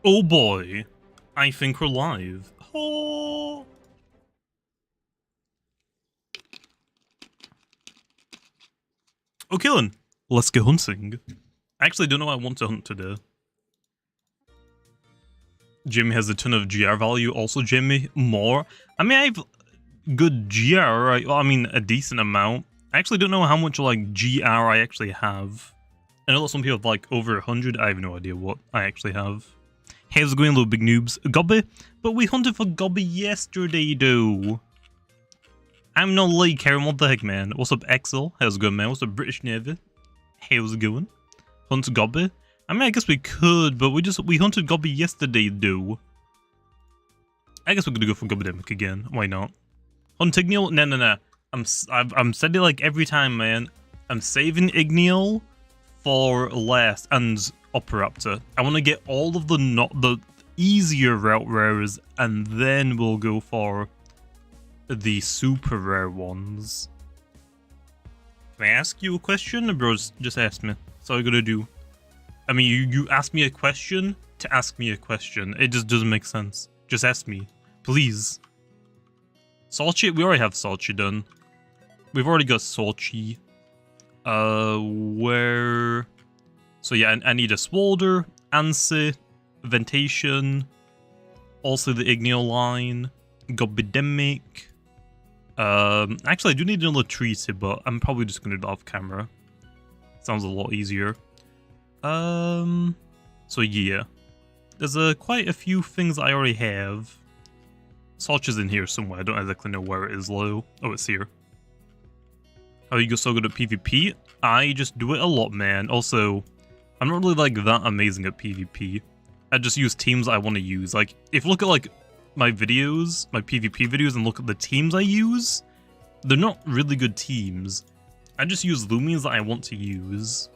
Oh boy, I think we're live. Oh. Okay then, let's go hunting. I actually don't know what I want to hunt today. Jimmy has a ton of GR value, also Jimmy, more. I mean, I have good GR, right? Well, I mean, a decent amount. I actually don't know how much, like, GR I actually have. I know that some people have, like, over 100. I have no idea what I actually have. How's it going, little big noobs? Gobby? But we hunted for Gobby yesterday, though. I'm not like Karen, what the heck, man? What's up, Excel? How's it going, man? What's up, British Navy? How's it going? Hunt Gobby? I mean, I guess we could, but we hunted Gobby yesterday, though. I guess we're gonna go for Gobbydemic again. Why not? Hunt Igneal? No. I'm saying it like every time, man. I'm saving Igneal for last and Operaptor. I want to get all of the easier route rares, and then we'll go for the super rare ones. Can I ask you a question, or bros? Just ask me. That's all I gotta do. I mean, you ask me a question to ask me a question. It just doesn't make sense. Just ask me, please. Salchi? We already have Salchi done. We've already got Salchi. Where? So yeah, I need a Swolder, Ansi, Ventation, also the Igneal line, Gobbydemic. Actually, I do need another Treaty, but I'm probably just gonna do it off camera. Sounds a lot easier. So yeah, there's quite a few things I already have. Salch is in here somewhere. I don't exactly know where it is, though. Oh, it's here. Oh, you go so good at PvP? I just do it a lot, man. Also, I'm not really like that amazing at PvP. I just use teams I want to use. Like, if you look at like my videos, my PvP videos, and look at the teams I use, they're not really good teams. I just use Loomians that I want to use.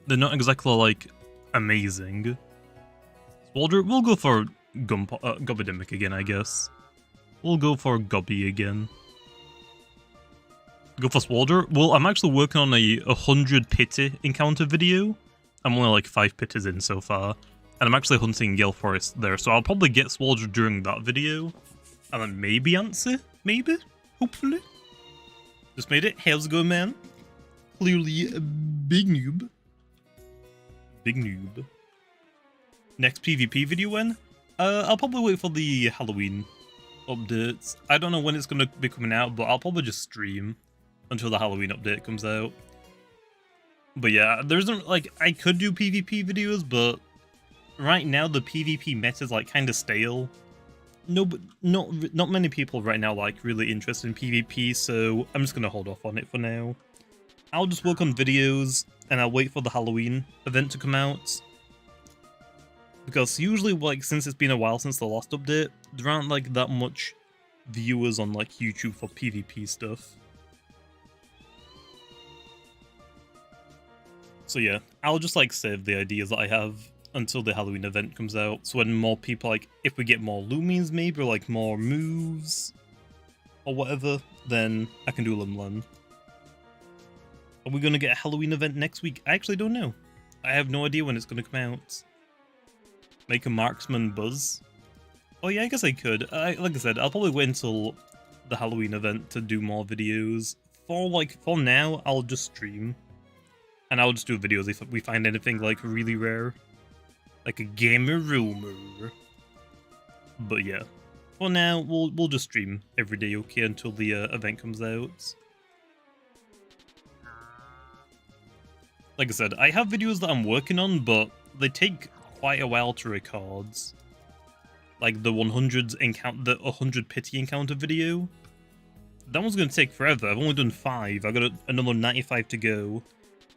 They're not exactly like amazing. Swolder, we'll go for Gobbydemic again, I guess. We'll go for Gobby again. Go for Swolder. Well, I'm actually working on a 100 pity encounter video. I'm only like 5 pitties in so far. And I'm actually hunting Gale Forest there, so I'll probably get Swolder during that video. And then maybe answer? Maybe? Hopefully? Just made it. How's it going, man? Clearly a big noob. Big noob. Next PvP video when? I'll probably wait for the Halloween updates. I don't know when it's going to be coming out, but I'll probably just stream until the Halloween update comes out. But yeah, there isn't, like, I could do PvP videos, but right now the PvP meta is, like, kind of stale. No, but not many people right now, like, really interested in PvP, so I'm just going to hold off on it for now. I'll just work on videos, and I'll wait for the Halloween event to come out. Because usually, like, since it's been a while since the last update, there aren't, like, that much viewers on, like, YouTube for PvP stuff. So yeah, I'll just, like, save the ideas that I have until the Halloween event comes out. So when more people, like, if we get more Loomians maybe, or, like, more moves, or whatever, then I can do them then. Are we going to get a Halloween event next week? I actually don't know. I have no idea when it's going to come out. Make a marksman buzz. Oh yeah, I guess I could. Like I said, I'll probably wait until the Halloween event to do more videos. For now, I'll just stream. And I'll just do videos if we find anything, like, really rare. Like a gamer rumor. But yeah. For now, we'll just stream every day, okay, until the event comes out. Like I said, I have videos that I'm working on, but they take quite a while to record. Like the 100 pity encounter video. That one's going to take forever. I've only done 5. I've got another 95 to go.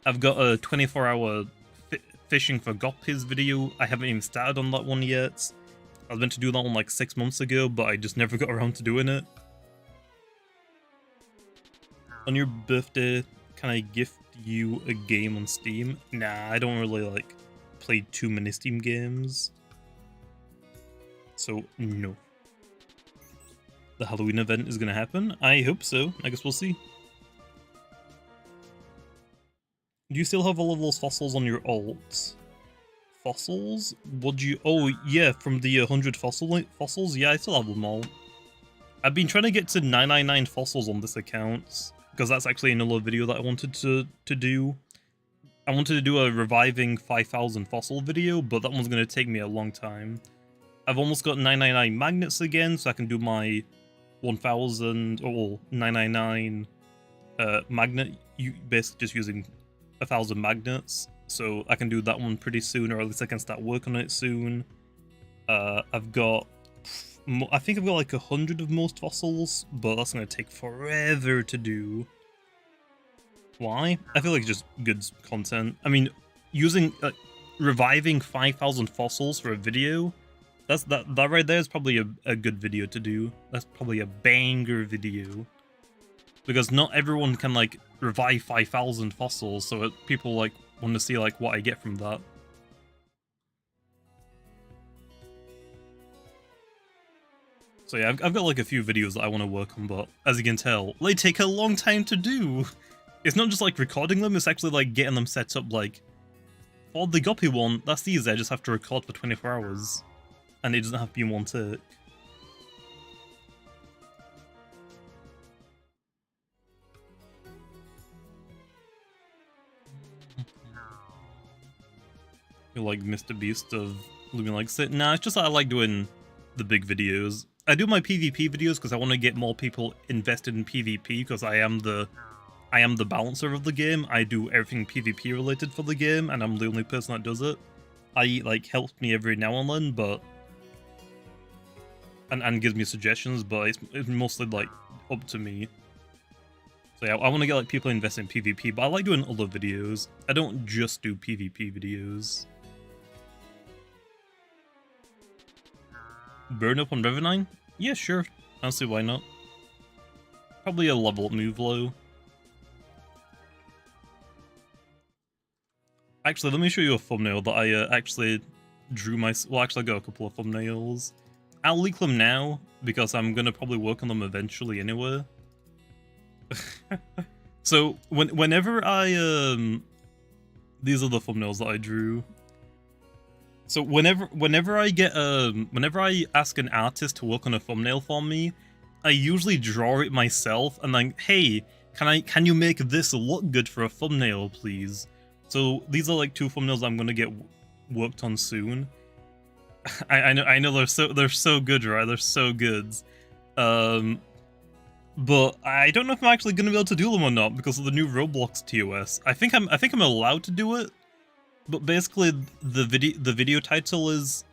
I've got a 24-hour fishing for Goppies video. I haven't even started on that one yet. I was meant to do that one like 6 months ago, but I just never got around to doing it. On your birthday, can I gift you a game on Steam? Nah, I don't really, like, play too many Steam games. So, no. The Halloween event is going to happen? I hope so. I guess we'll see. Do you still have all of those fossils on your alt? fossils? Would you? Oh yeah, from the 100 fossils. Yeah, I still have them all. I've been trying to get to 999 fossils on this account because that's actually another video that I wanted to do. I wanted to do a reviving 5,000 fossil video, but that one's going to take me a long time. I've almost got 999 magnets again, so I can do my 1,000 or 999 magnet. You basically just using 1,000 magnets, so I can do that one pretty soon, or at least I can start working on it soon. I've got, I think I've got like 100 of most fossils, but that's going to take forever to do. Why? I feel like it's just good content. I mean, using reviving 5,000 fossils for a video, that right there is probably a good video to do. That's probably a banger video, because not everyone can like revive 5,000 fossils, so people like want to see like what I get from that. So yeah, I've got like a few videos that I want to work on, but as you can tell, they take a long time to do. It's not just like recording them, it's actually like getting them set up. Like for the Guppy one, that's easy, I just have to record for 24 hours. And it doesn't have to be in one take. You're like Mr. Beast of Loomian likes it. Nah, it's just that I like doing the big videos. I do my PvP videos because I want to get more people invested in PvP, because I am the balancer of the game. I do everything PvP related for the game, and I'm the only person that does it. I like helps me every now and then, but and gives me suggestions, but it's mostly like up to me. So yeah, I want to get like people invested in PvP, but I like doing other videos. I don't just do PvP videos. Burn up on Revenine? Yeah, sure. I don't see why not. Probably a level up move low. Actually, let me show you a thumbnail that I actually drew well, actually I got a couple of thumbnails. I'll leak them now, because I'm gonna probably work on them eventually anyway. So, whenever I, these are the thumbnails that I drew. So whenever I ask an artist to work on a thumbnail for me, I usually draw it myself and then, hey, can you make this look good for a thumbnail, please? So these are like two thumbnails I'm gonna get worked on soon. I know they're so good, right? They're so good. But I don't know if I'm actually gonna be able to do them or not because of the new Roblox TOS. I think I'm allowed to do it. But basically, the video title is,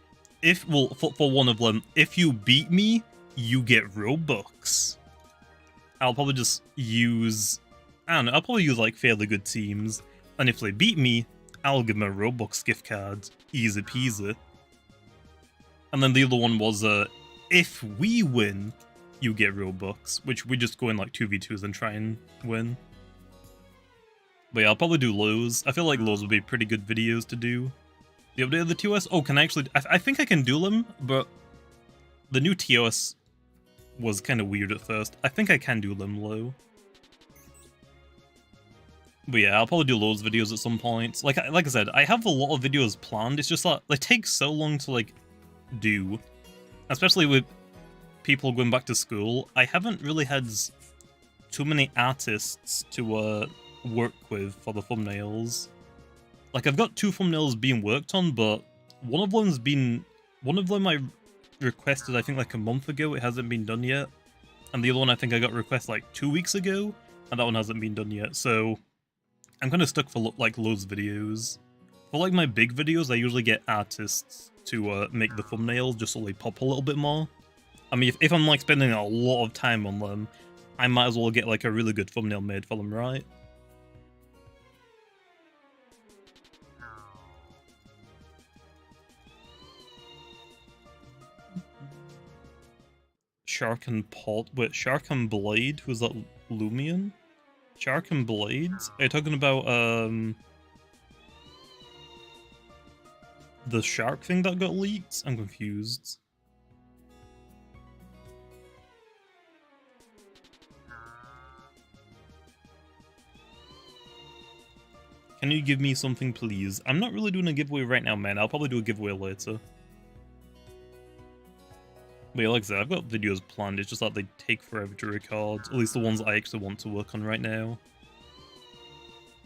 for one of them, if you beat me, you get Robux. I'll probably just use, I don't know, I'll probably use like fairly good teams, and if they beat me, I'll give them a Robux gift card, easy peasy. And then the other one was, if we win, you get Robux, which we just go in like 2v2s and try and win. But yeah, I'll probably do lows. I feel like lows would be pretty good videos to do. The update of the TOS? Oh, can I actually... I think I can do them, but the new TOS was kind of weird at first. I think I can do them low. But yeah, I'll probably do lows videos at some point. Like I said, I have a lot of videos planned. It's just that they take so long to like do. Especially with people going back to school. I haven't really had too many artists to work with for the thumbnails. Like I've got 2 thumbnails being worked on, but one of them I requested I think like a month ago. It hasn't been done yet, and the other one I think I got requested like 2 weeks ago, and that one hasn't been done yet. So I'm kind of stuck for like loads of videos. For like my big videos, I usually get artists to make the thumbnails just so they pop a little bit more. I mean, if I'm like spending a lot of time on them, I might as well get like a really good thumbnail made for them, right? Shark and Pot. Wait, Shark and Blade? Who's that? Loomian? Shark and Blades? Are you talking about the shark thing that got leaked? I'm confused. Can you give me something, please? I'm not really doing a giveaway right now, man. I'll probably do a giveaway later. But yeah, like I said, I've got videos planned. It's just that they take forever to record. At least the ones I actually want to work on right now.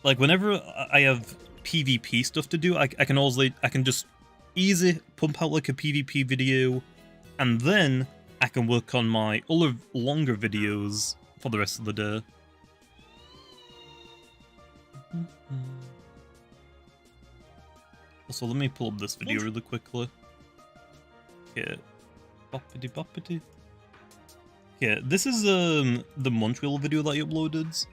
Like, whenever I have PvP stuff to do, I can just easy pump out like a PvP video, and then I can work on my other longer videos for the rest of the day. So let me pull up this video really quickly. Okay. Boppity boppity. Okay, this is the Montreal video that I uploaded.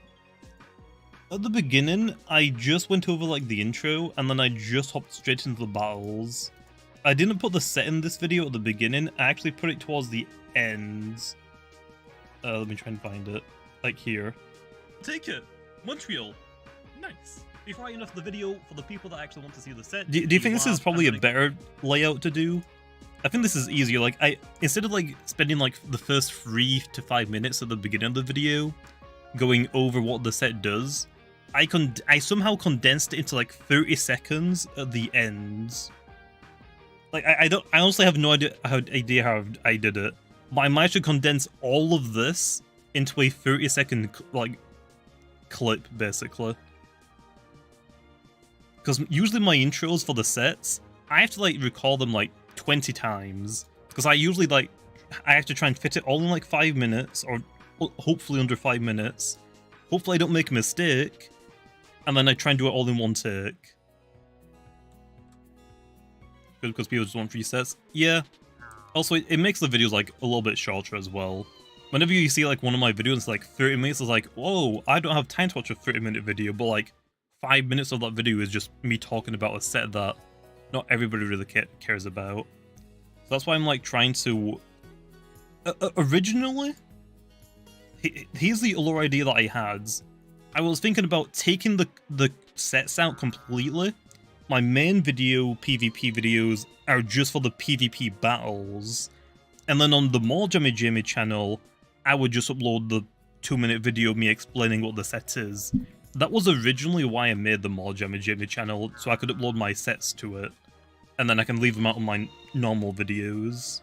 At the beginning, I just went over like the intro, and then I just hopped straight into the battles. I didn't put the set in this video at the beginning, I actually put it towards the end. Let me try and find it. Like here. Take it! Montreal! Nice! Before I end off the video, for the people that actually want to see the set... Do you think this is probably a better layout to do? I think this is easier. Like, instead of like spending like the first 3 to 5 minutes at the beginning of the video going over what the set does, I somehow condensed it into like 30 seconds at the end. Like, I honestly have no idea how I did it, but I managed to condense all of this into a 30-second like clip, basically. Because usually my intros for the sets, I have to like record them like 20 times, because I usually like I have to try and fit it all in like 5 minutes, or hopefully under 5 minutes. Hopefully I don't make a mistake, and then I try and do it all in one take. Because people just want resets. Yeah. Also, it makes the videos like a little bit shorter as well. Whenever you see like one of my videos like 30 minutes, it's like, whoa, I don't have time to watch a 30-minute video, but like 5 minutes of that video is just me talking about a set that not everybody really cares about. So that's why I'm like trying to... originally, here's the other idea that I had. I was thinking about taking the sets out completely. My main video, PvP videos, are just for the PvP battles. And then on the more Jammy channel, I would just upload the 2-minute video of me explaining what the set is. That was originally why I made the more Jammy channel, so I could upload my sets to it. And then I can leave them out on my normal videos.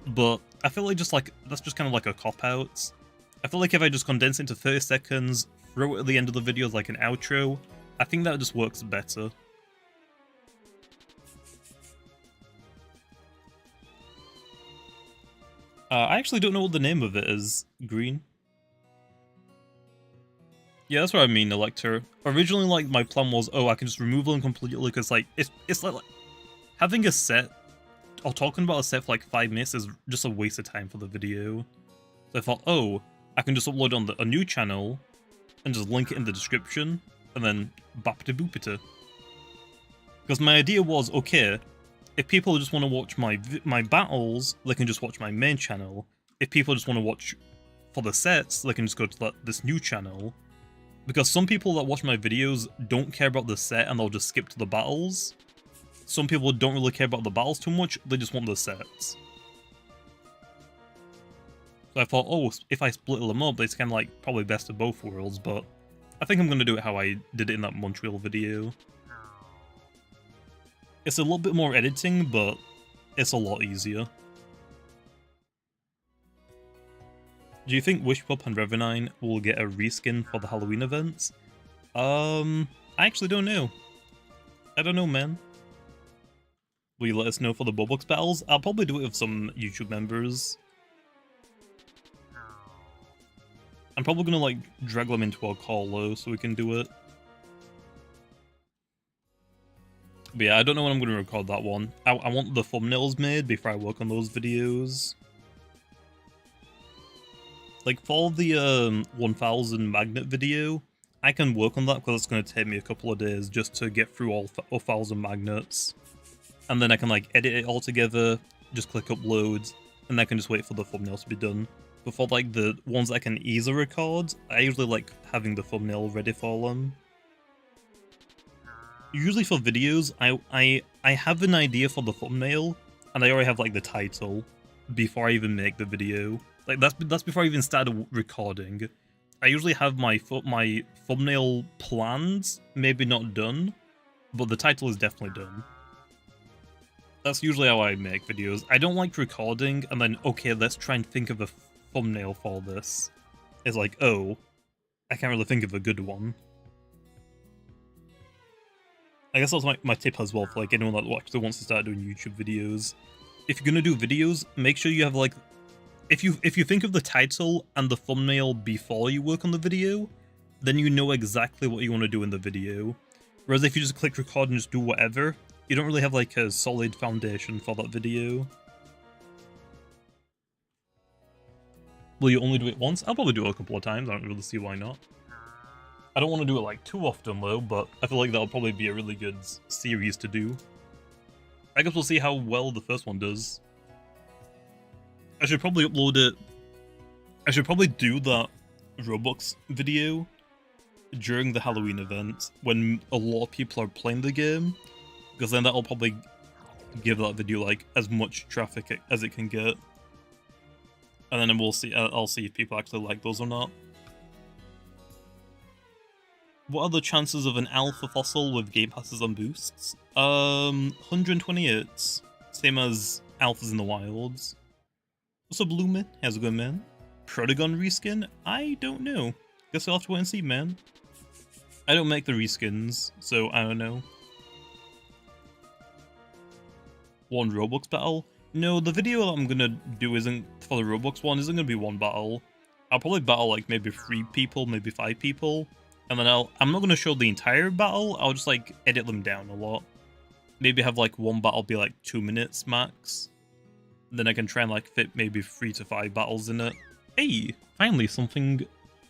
But I feel like that's just kind of like a cop-out. I feel like if I just condense it into 30 seconds, throw it at the end of the video as like an outro, I think that just works better. I actually don't know what the name of it is. Green? Yeah, that's what I mean, Elector. Originally, like, my plan was, oh, I can just remove them completely, because, like, it's like having a set, or talking about a set for, like, 5 minutes is just a waste of time for the video. So I thought, oh, I can just upload on a new channel, and just link it in the description, and then bapta-boopita. Because my idea was, okay, if people just want to watch my battles, they can just watch my main channel. If people just want to watch for the sets, they can just go to this new channel. Because some people that watch my videos don't care about the set and they'll just skip to the battles. Some people don't really care about the battles too much, they just want the sets. So I thought, oh, if I split them up, it's kind of like probably best of both worlds, but I think I'm going to do it how I did it in that Montreal video. It's a little bit more editing, but it's a lot easier. Do you think Wishpop and Revenine will get a reskin for the Halloween events? I actually don't know. I don't know, man. Will you let us know for the Roblox battles? I'll probably do it with some YouTube members. I'm probably gonna like drag them into our call though, so we can do it. But yeah, I don't know when I'm going to record that one. I want the thumbnails made before I work on those videos. Like, for the 1000 magnet video, I can work on that because it's going to take me a couple of days just to get through all 1000 magnets. And then I can, like, edit it all together, just click upload, and I can just wait for the thumbnails to be done. But for, like, the ones I can easily record, I usually like having the thumbnail ready for them. Usually for videos, I have an idea for the thumbnail, and I already have like the title before I even make the video. Like that's before I even started recording. I usually have my thumbnail planned, maybe not done, but the title is definitely done. That's usually how I make videos. I don't like recording and then, okay, let's try and think of a thumbnail for this. It's like, oh, I can't really think of a good one. I guess that's my tip as well for like anyone that actually wants to start doing YouTube videos. If you're gonna do videos, make sure you have like, if you think of the title and the thumbnail before you work on the video, then you know exactly what you want to do in the video. Whereas if you just click record and just do whatever, you don't really have like a solid foundation for that video. Will you only do it once? I'll probably do it a couple of times. I don't really see why not. I don't want to do it like too often though, but I feel like that'll probably be a really good series to do. I guess we'll see how well the first one does. I should probably upload it. I should probably do that Roblox video during the Halloween event when a lot of people are playing the game, because then that'll probably give that video like as much traffic as it can get. And then we'll see. I'll see if people actually like those or not. What are the chances of an alpha fossil with game passes and boosts? 128. Same as alphas in the wilds. What's up, Loomian? How's it going, man? Protagon reskin? I don't know. Guess we'll have to wait and see, man. I don't make the reskins, so I don't know. One Roblox battle? No, the video that I'm gonna do isn't for the Roblox one, isn't gonna be one battle. I'll probably battle like maybe 3 people, maybe 5 people. And then I'm not going to show the entire battle, I'll just like edit them down a lot. Maybe have like one battle be like 2 minutes max. Then I can try and like fit maybe 3 to 5 battles in it. Hey, finally something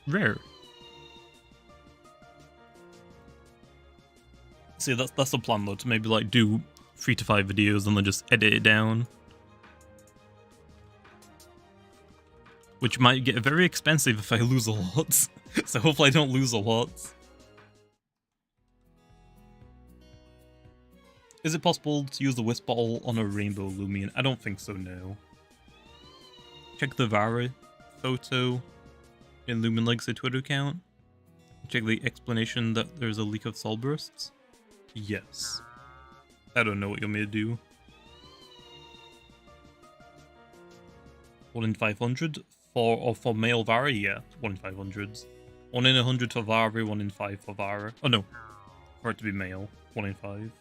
rare. See, that's the plan though, to maybe like do 3 to 5 videos and then just edit it down. Which might get very expensive if I lose a lot. So hopefully I don't lose a lot. Is it possible to use the wisp bottle on a rainbow Loomian? I don't think so, no. Check the Vara photo in Loomian Legacy Twitter account. Check the explanation that there's a leak of soul bursts. Yes. I don't know what you want me to do. 1 in 500 for male Vara? Yeah, 1 in 500. 1 in 100 for Vara, 1 in 5 for Vara. Oh no, for it to be male, 1 in 5.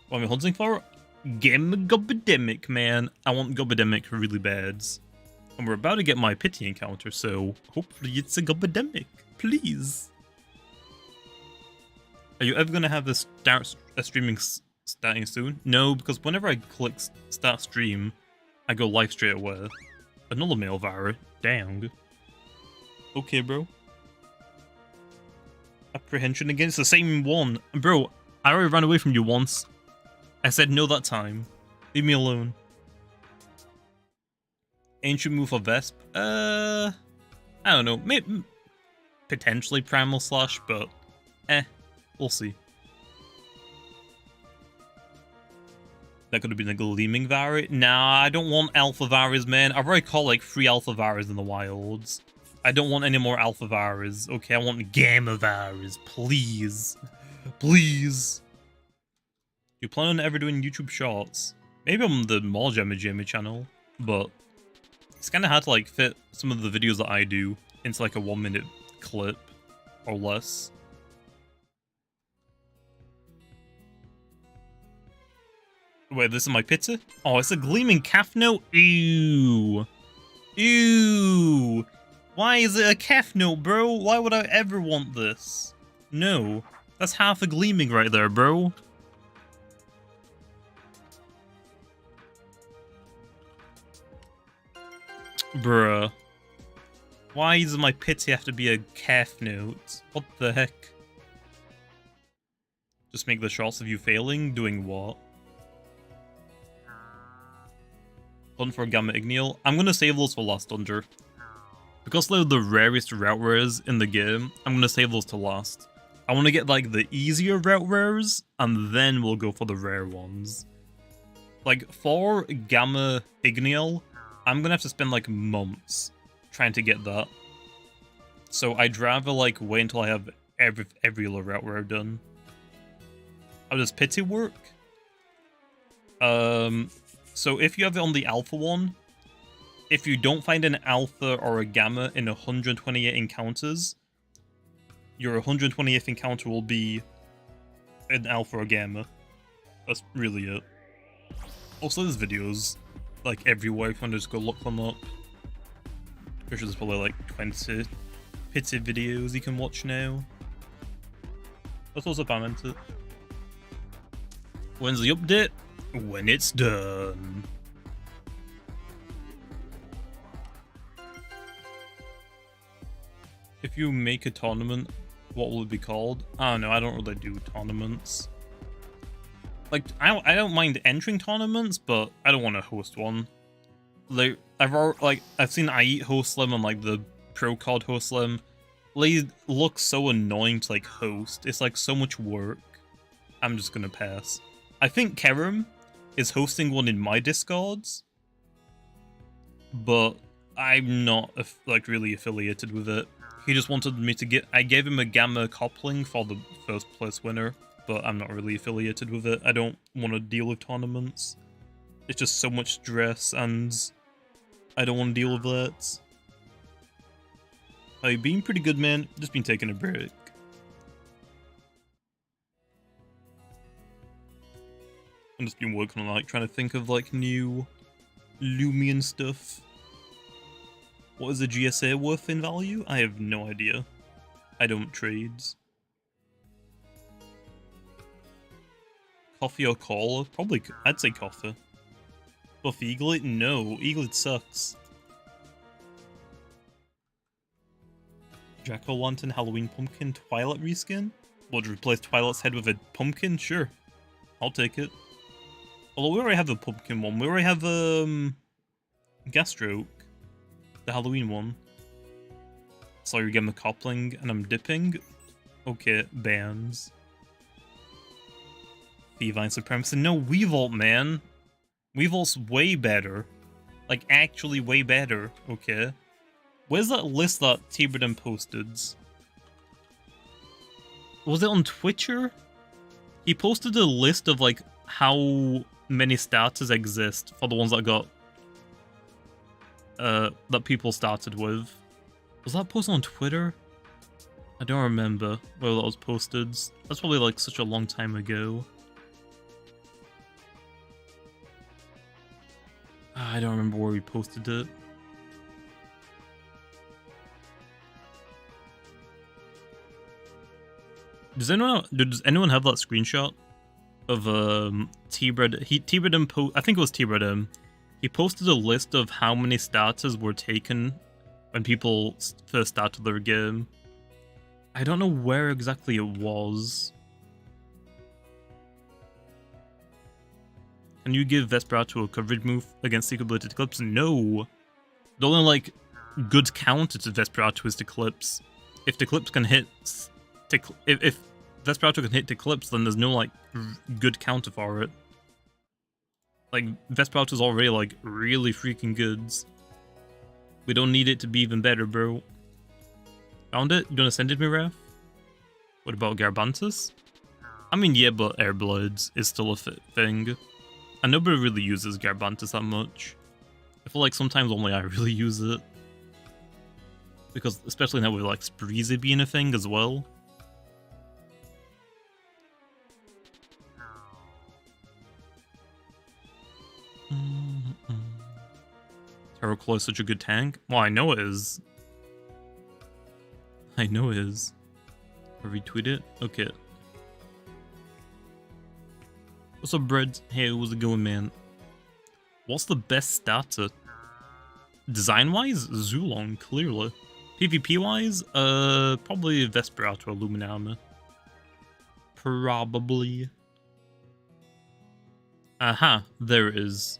What am I hunting for? Gammaodds, man. I want Gammaodds really bad. And we're about to get my pity encounter, so hopefully it's a Gammaodds. Please. Are you ever going to have this streaming starting soon? No, because whenever I click start stream, I go live straight away. Another male Vara. Dang. Okay, bro. Apprehension again? It's the same one. Bro, I already ran away from you once. I said no that time. Leave me alone. Ancient move for Vesp? I don't know. Maybe, potentially Primal Slash, but we'll see. That could have been a gleaming Vara. Nah, I don't want alpha Varas, man. I've already caught like 3 alpha Varas in the wilds. I don't want any more alpha Varas. Okay, I want gamma Varas, please. Please. You plan on ever doing YouTube shorts? Maybe on the more Jammy channel, but it's kind of hard to like fit some of the videos that I do into like a 1-minute clip or less. Wait, this is my pizza? Oh, it's a gleaming calf note? Ew. Ew. Why is it a calf note, bro? Why would I ever want this? No. That's half a gleaming right there, bro. Bruh. Why does my pity have to be a calf note? What the heck? Just make the shots of you failing? Doing what? Hunt for Gamma Igneal. I'm gonna save those for last Thunder. Because they're the rarest route rares in the game, I'm gonna save those to last. I want to get like the easier route rares, and then we'll go for the rare ones. Like for Gamma Igneal, I'm gonna have to spend like months trying to get that. So I'd rather like wait until I have every route where I've done. How does pity work? So if you have it on the alpha one, if you don't find an alpha or a gamma in 128 encounters, your 128th encounter will be an alpha or gamma. That's really it. Also, there's videos like everywhere if you want to just go look them up. Pretty sure there's probably like 20 pity videos you can watch now. That's also comment it. When's the update? When it's done. If you make a tournament, what will it be called? I don't know, I don't really do tournaments. Like, I don't mind entering tournaments, but I don't want to host one. Like, I've seen I Eat host them and like the Pro Card host them. They look so annoying to like host. It's like so much work. I'm just gonna pass. I think Kerem is hosting one in my Discords, but I'm not like really affiliated with it. He just wanted me to get. I gave him a gamma coupling for the first place winner, but I'm not really affiliated with it. I don't want to deal with tournaments. It's just so much stress, and I don't want to deal with that. I've been pretty good, man. Just been taking a break. I've just been working on like trying to think of like new Loomian stuff. What is the GSA worth in value? I have no idea. I don't trades. Coffee or cola? Probably, I'd say coffee. Buff Eaglet? No, Eaglet sucks. Jack-o'-lantern, Halloween pumpkin, Twilight reskin? Would replace Twilight's head with a pumpkin? Sure. I'll take it. Although we already have a pumpkin one. We already have Gastroke. The Halloween one. So you're getting the coupling and I'm dipping. Okay, bands. Divine Supremacy. No, Weevault, man. Weevault's way better. Like, actually way better. Okay. Where's that list that Tiberden posted? Was it on Twitcher? He posted a list of, like, how many starters exist for the ones that got... that people started with. Was that posted on Twitter? I don't remember where that was posted. That's probably, like, such a long time ago. I don't remember where we posted it. Does anyone have that screenshot of T-Bread? I think it was T-Bread. He posted a list of how many starters were taken when people first started their game. I don't know where exactly it was. Can you give Vesperado a coverage move against secretability Eclipse? No. The only, like, good counter to Vesperado is Eclipse. If Eclipse can hit... If Vesperado can hit Eclipse, then there's no, like, good counter for it. Like, Vesperado's already, like, really freaking good. We don't need it to be even better, bro. Found it? You gonna send it to me, Raph? What about Garbantus? I mean, yeah, but Airblades is still a thing. And nobody really uses Garbantus that much. I feel like sometimes only I really use it. Because, especially now with, like, Spreezy being a thing as well. Terraclaw is such a good tank. Well, I know it is. I know it is. I'll retweet it. Okay. What's up, Bread? Hey, how's it going, man? What's the best starter? Design-wise, Zulong, clearly. PvP-wise, probably Vesperado or Luminarma. Probably. Aha, there it is.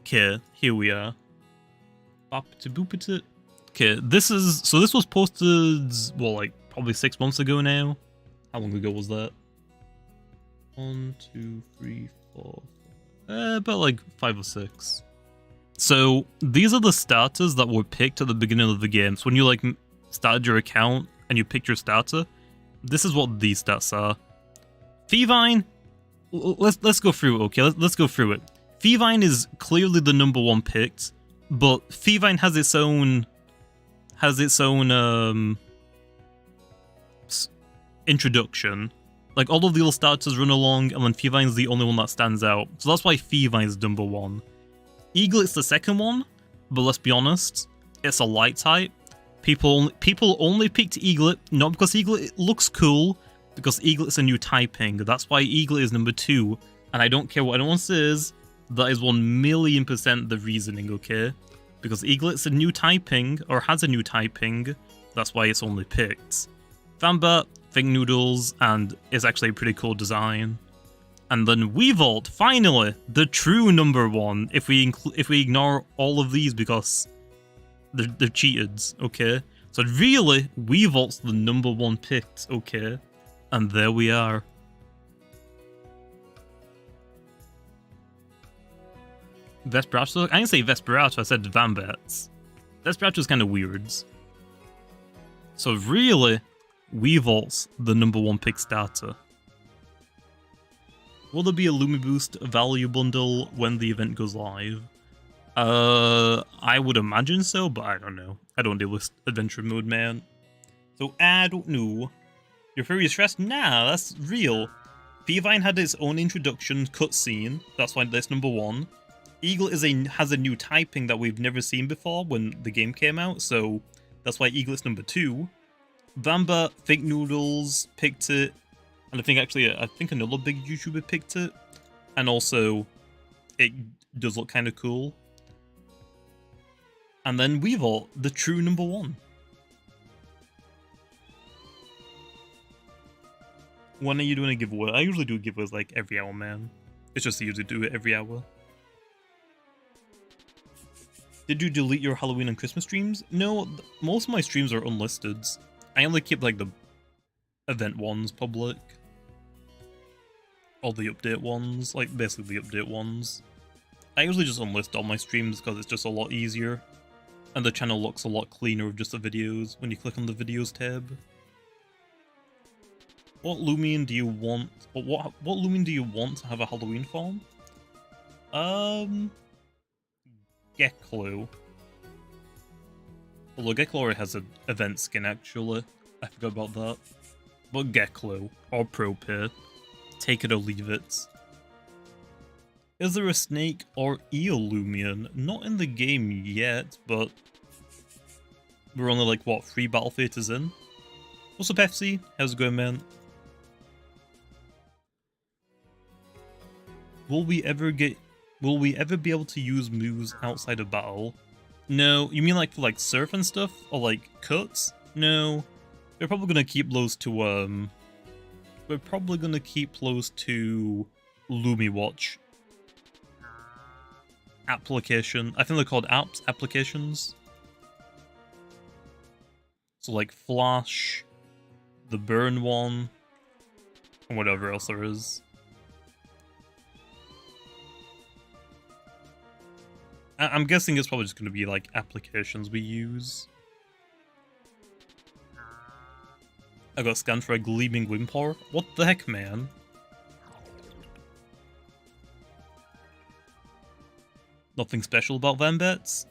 Okay, here we are. Okay, this was posted, well, like, probably 6 months ago now. How long ago was that? 1, 2, 3, 4, 5. About like 5 or 6. So these are the starters that were picked at the beginning of the game. So when you like started your account and you picked your starter, this is what these stats are. Feevine, let's go through it, okay? Let's go through it. Feevine is clearly the number one picked, but Feevine has its own introduction. Like all of the other starters run along, and then Feevine's the only one that stands out. So that's why Feevine's number one. Eaglet's the second one, but let's be honest, it's a light type. People only picked Eaglet, not because Eaglet looks cool, because Eaglet's a new typing. That's why Eaglet is number 2, and I don't care what anyone says, that is 1,000,000% the reasoning, okay? Because Eaglet's a new typing, or has a new typing, that's why it's only picked. Vambat, Think Noodles, and it's actually a pretty cool design. And then Weevault, finally, the true number 1, if we ignore all of these because they're cheated, okay? So really, Weevault's the number 1 picked, okay? And there we are. Vesperatu? I didn't say Vesperatu, I said Vambats. Vesperatu's kind of weird. So really, Weevault's the number 1 pick starter. Will there be a Lumi Boost value bundle when the event goes live? I would imagine so, but I don't know. I don't deal with adventure mode, man. So I don't know. You're very stressed? Nah, that's real. Feevine had its own introduction cutscene. That's why that's number 1. Eagle has a new typing that we've never seen before when the game came out, so that's why Eaglet's number 2. Vamba, Think Noodles picked it. And I think another big YouTuber picked it. And also, it does look kind of cool. And then Weevault, the true number 1. When are you doing a giveaway? I usually do giveaways like every hour, man. It's just easy to do it every hour. Did you delete your Halloween and Christmas streams? No, most of my streams are unlisted. I only keep like the event ones public. Or the update ones, like basically the update ones. I usually just unlist all my streams because it's just a lot easier. And the channel looks a lot cleaner with just the videos when you click on the videos tab. What Loomian do you want? What Loomian do you want to have a Halloween form? Geklo. Although Geklo already has an event skin actually. I forgot about that. But Geklo, or Propay. Take it or leave it. Is there a snake or eel Loomian? Not in the game yet, but we're only like, what, 3 battle phases in? What's up, FC? How's it going, man? Will we ever be able to use moves outside of battle? No. You mean like for like surf and stuff? Or like cuts? No. We're probably gonna keep those to Lumi Watch. Application. I think they're called applications. So like Flash, the Burn one, and whatever else there is. I'm guessing it's probably just going to be like applications we use. I got scanned for a gleaming Wimpor. What the heck, man? Nothing special about Vambats?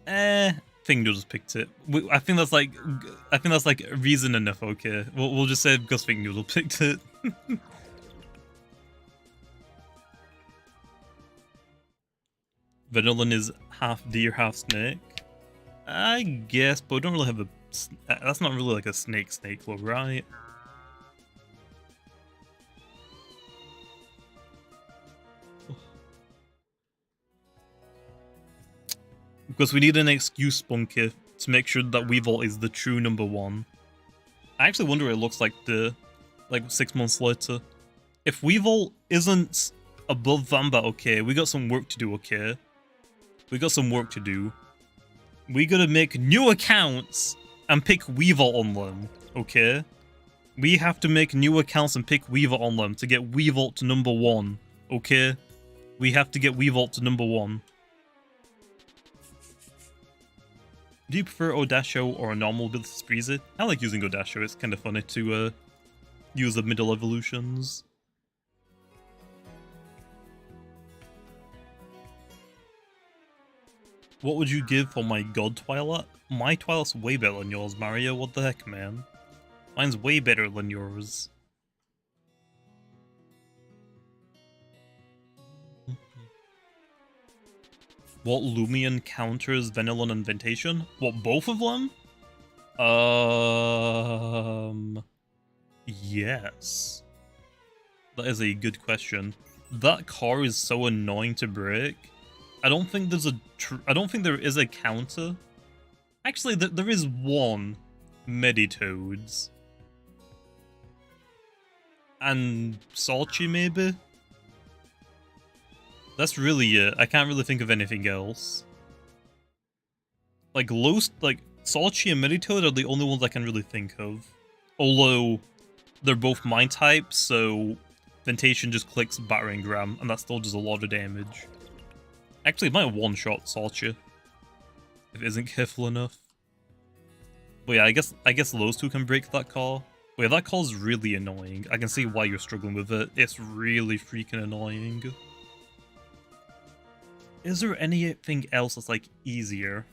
Think Noodles picked it. I think that's like reason enough. Okay, we'll just say because Think Noodle picked it. Vanillin is half deer, half snake. I guess, but we don't really have a. That's not really like a snake though, right? Because we need an excuse, Spunky, to make sure that Weevault is the true number 1. I actually wonder what it looks like 6 months later. If Weevault isn't above Vamba, okay, we got some work to do, okay? We got some work to do. We gotta make new accounts and pick Weevault on them, okay? We have to make new accounts and pick Weevault on them to get Weevault to number 1, okay? We have to get Weevault to number 1. Do you prefer Odasho or a normal build Spreezy? I like using Odasho, it's kind of funny to use the middle evolutions. What would you give for my god Twilight? My Twilight's way better than yours, Mario, what the heck, man? Mine's way better than yours. What Loomian counters Venilon and Ventation? What, both of them? Yes. That is a good question. That car is so annoying to break. I don't think there's I don't think there is a counter. Actually, there is one. Meditoads. And Salchi, maybe? That's really it. I can't really think of anything else. Like, Salchi and Meditoad are the only ones I can really think of. Although, they're both mine types, so Ventation just clicks Battering Ram, and that still does a lot of damage. Actually, it might one-shot Salchi, if it isn't careful enough. But yeah, I guess those two can break that car. But yeah, that car is really annoying. I can see why you're struggling with it. It's really freaking annoying. Is there anything else that's, like, easier?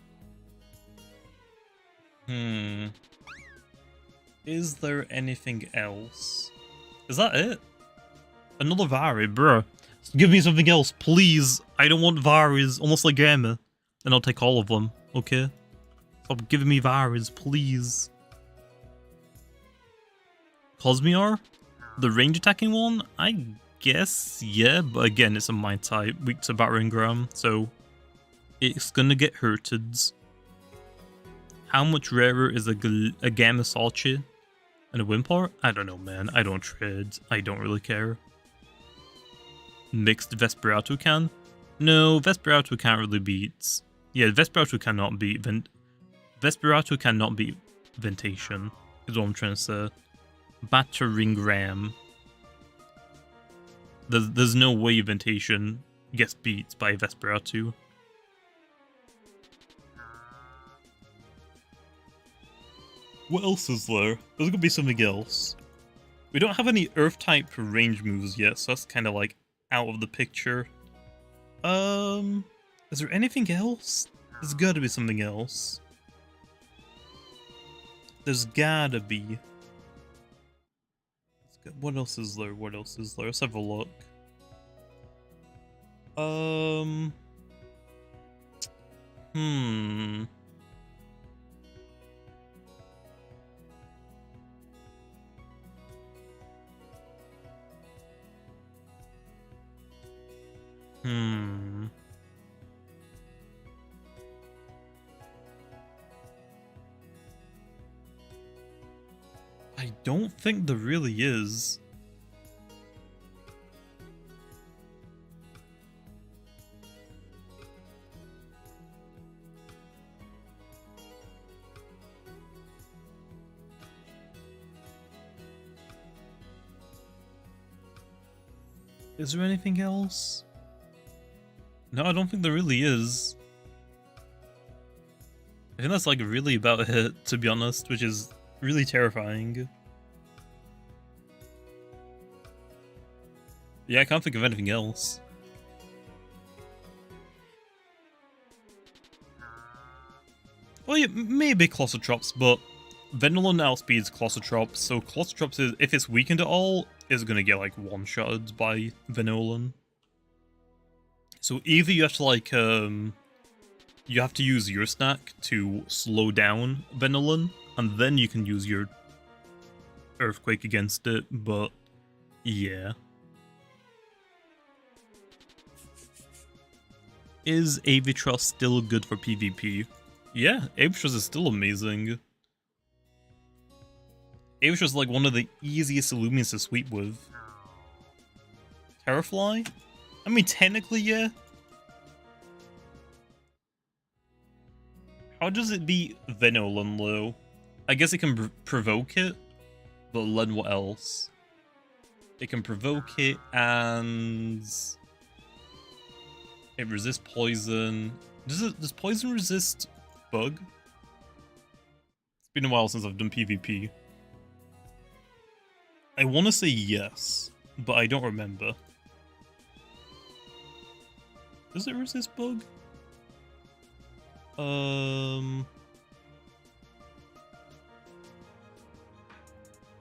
Is there anything else? Is that it? Another Vari, bruh. Give me something else, please. I don't want Varis, almost like Gamma. And I'll take all of them, okay? Stop giving me Varis, please. Cosmiar? The range attacking one? I guess, yeah, but again, it's a mine type, weak to Battering Ram, so it's gonna get hurted. How much rarer is a Gamma Salchi and a Wimpar? I don't know, man. I don't trade. I don't really care. Mixed Vesperatu can? No, Vesperatu can't really beat. Yeah, Vesperatu cannot beat Vesperatu cannot beat Ventation, is what I'm trying to say. Battering Ram. There's no way Ventation gets beat by Vesperatu. What else is there? There's gonna be something else. We don't have any Earth-type range moves yet, so that's kind of like out of the picture. Is there anything else? There's gotta be something else. There's gotta be. What else is there? What else is there? Let's have a look. I don't think there really is. Is there anything else? No, I don't think there really is. I think that's like really about it, to be honest, which is really terrifying. Yeah, I can't think of anything else. Well, yeah, maybe Colossotrops, but Venilon outspeeds Colossotrops, so Colossotrops, is, if it's weakened at all, is gonna get like one-shotted by Venilon. So either you have to like, you have to use your stack to slow down Venilon, and then you can use your Earthquake against it, but yeah. Is Avitrus still good for PvP? Yeah, Avitrus is still amazing. Avitrus is like one of the easiest Loomians to sweep with. Terrafly? I mean, technically, yeah. How does it beat Venilon, though? I guess it can provoke it, but then what else? It can provoke it, and it resists poison. Does poison resist bug? been a while since I've done PvP. I want to say yes, but I don't remember. Does it resist bug?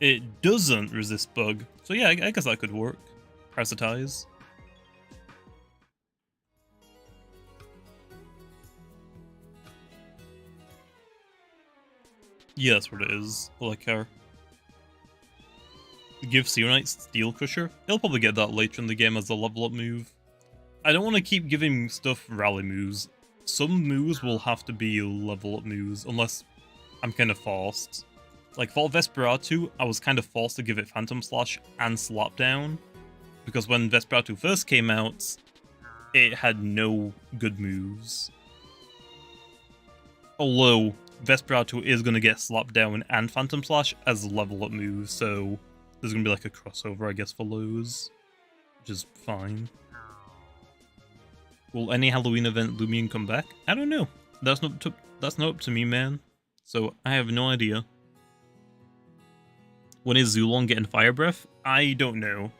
It doesn't resist bug. So yeah, I guess that could work. Parasitize. Yeah, that's what it is. I like her. Give Seonite Steel Crusher. He'll probably get that later in the game as a level up move. I don't want to keep giving stuff rally moves. Some moves will have to be level up moves, unless I'm kind of forced. Like for Vesperatu, I was kind of forced to give it Phantom Slash and Slapdown, because when Vesperatu first came out, it had no good moves. Although, Vesperatu is going to get Slapdown and Phantom Slash as level up moves, so there's going to be like a crossover, I guess, for those, which is fine. Will any Halloween event Loomian come back? I don't know. That's not up to me, man. So I have no idea. When is Zulong getting Fire Breath? I don't know.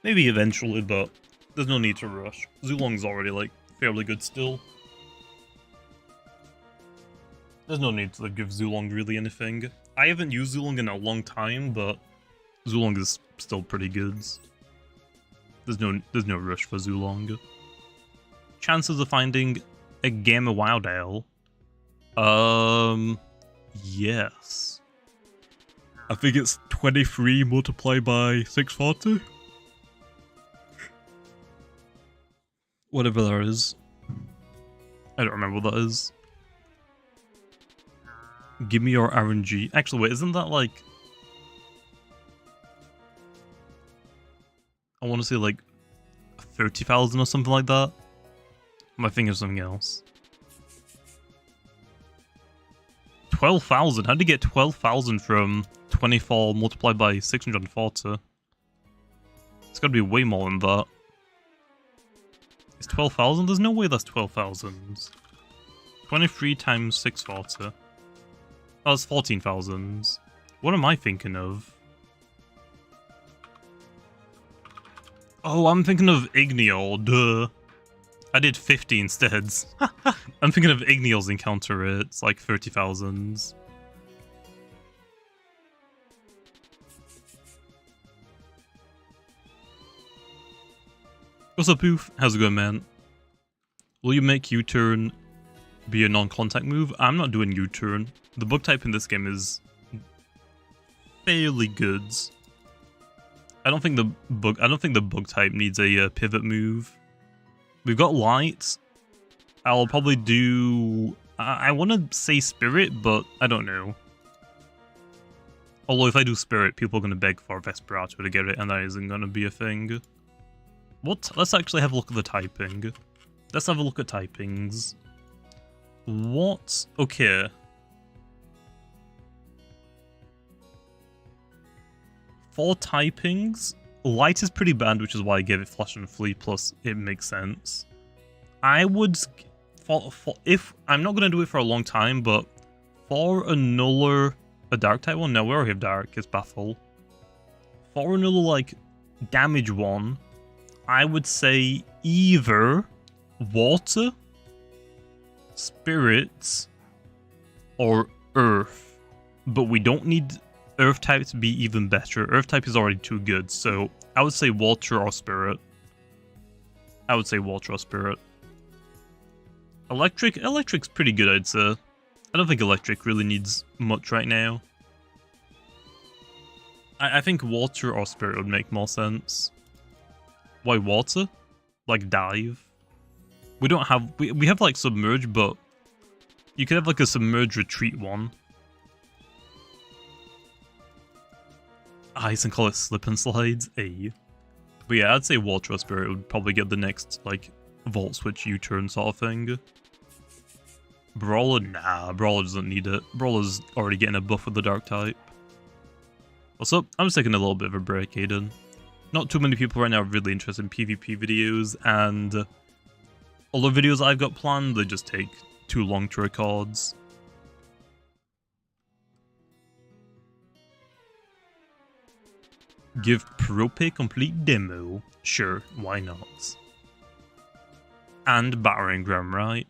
Maybe eventually, but there's no need to rush. Zulong's already like fairly good still. There's no need to give Zulong really anything. I haven't used Zulong in a long time, but Zulong is still pretty good. There's no rush for Zulong. Chances of finding a Gamma Wild Ale? Yes. I think it's 23 multiplied by 640. Whatever that is. I don't remember what that is. Give me your RNG. Actually, wait, isn't that like... I want to say like 30,000 or something like that? Am I thinking of something else? 12,000? How did you get 12,000 from 24 multiplied by 640? It's gotta be way more than that. It's 12,000? There's no way that's 12,000. 23 times 640. Oh, that's 14,000. What am I thinking of? Oh, I'm thinking of Igneal, duh. I did 50 instead. I'm thinking of Igneal's encounter, it's like 30,000. What's up, Poof? How's it going, man? Will you make U-turn be a non-contact move? I'm not doing U-turn. The bug type in this game is fairly good. I don't think the bug type needs a pivot move. We've got light. I'll probably do... I want to say spirit, but I don't know. Although if I do spirit, people are going to beg for Vesperatu to get it, and that isn't going to be a thing. What? Let's actually have a look at the typing. Let's have a look at typings. What? Okay. For typings, light is pretty bad, which is why I gave it Flash and Flee, plus it makes sense. I would... if I'm not going to do it for a long time, but for another... A dark type one? No, we already have dark, it's Baffle. For another, like, damage one, I would say either water, spirits, or earth. But we don't need earth type to be even better. Earth type is already too good, so I would say water or spirit. I would say water or spirit. Electric's pretty good, I'd say. I don't think electric really needs much right now. I think water or spirit would make more sense. Why water? Like dive? We don't have... We have like submerge, but... You could have like a submerge retreat one. Ice and call it slip and slides. A. But yeah, I'd say water or spirit would probably get the next like vault switch U-turn sort of thing. Brawler? Nah, Brawler doesn't need it. Brawler's already getting a buff with the dark type. What's up? I'm just taking a little bit of a break, Aiden. Not too many people right now are really interested in PvP videos, and all the videos I've got planned, they just take too long to record. Give Prope complete demo. Sure, why not? And battering ram, right?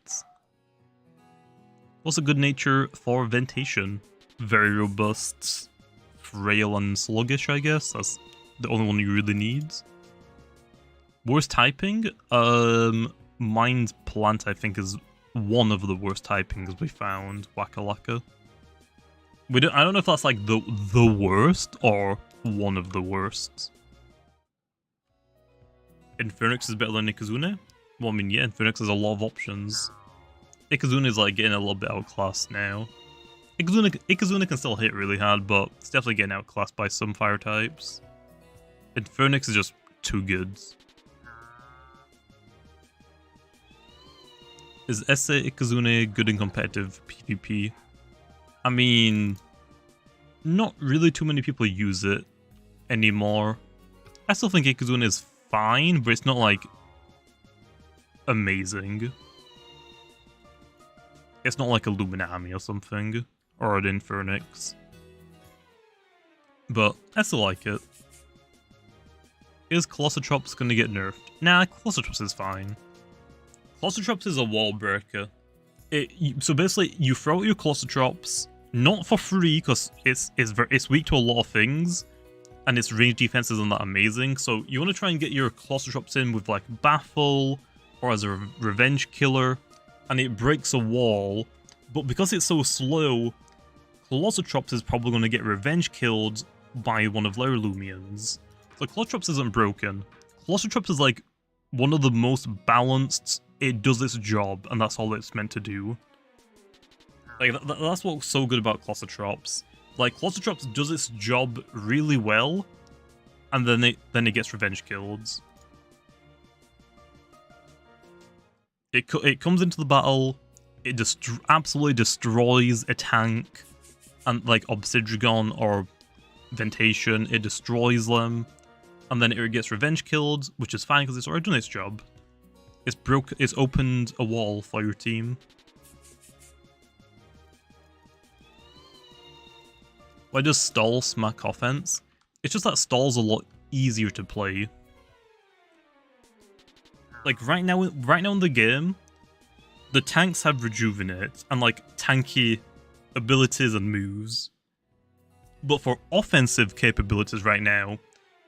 What's a good nature for ventation? Very robust, frail and sluggish, I guess. That's the only one you really need. Worst typing? Mind Plant, I think, is one of the worst typings we found. Waka-laka. I don't know if that's like the worst or one of the worst. Infernix is better than Ikazune? Well, I mean, yeah, Infernix has a lot of options. Ikazune is like getting a little bit outclassed now. Ikazune can still hit really hard, but it's definitely getting outclassed by some fire types. Infernix is just too good. Is Esse Ikazune good in competitive PvP? I mean, not really too many people use it anymore. I still think Ikazune is fine, but it's not like amazing. It's not like a Luminami or something, or an Infernix. But I still like it. Is Colossotrops gonna get nerfed? Nah, Colossotrops is fine. Colossotrops is a wall breaker. So basically, you throw out your Colossotrops, not for free, because it's weak to a lot of things, and its range defense isn't that amazing, so you want to try and get your Colossotrops in with like Baffle, or as a revenge killer, and it breaks a wall, but because it's so slow, Colossotrops is probably going to get revenge killed by one of their Loomians. So Colossotrops isn't broken. Colossotrops is like one of the most balanced, it does its job, and that's all it's meant to do. Like, that's what's so good about Colossotrops. Like, Colossotrops does its job really well, and then it gets revenge killed. It comes into the battle, it absolutely destroys a tank, and like Obsidian or Ventation, it destroys them, and then it gets revenge killed, which is fine because it's already done its job. It's opened a wall for your team. Why does Stall smack offense? It's just that Stall's a lot easier to play. Like right now in the game, the tanks have Rejuvenate and like tanky abilities and moves. But for offensive capabilities right now,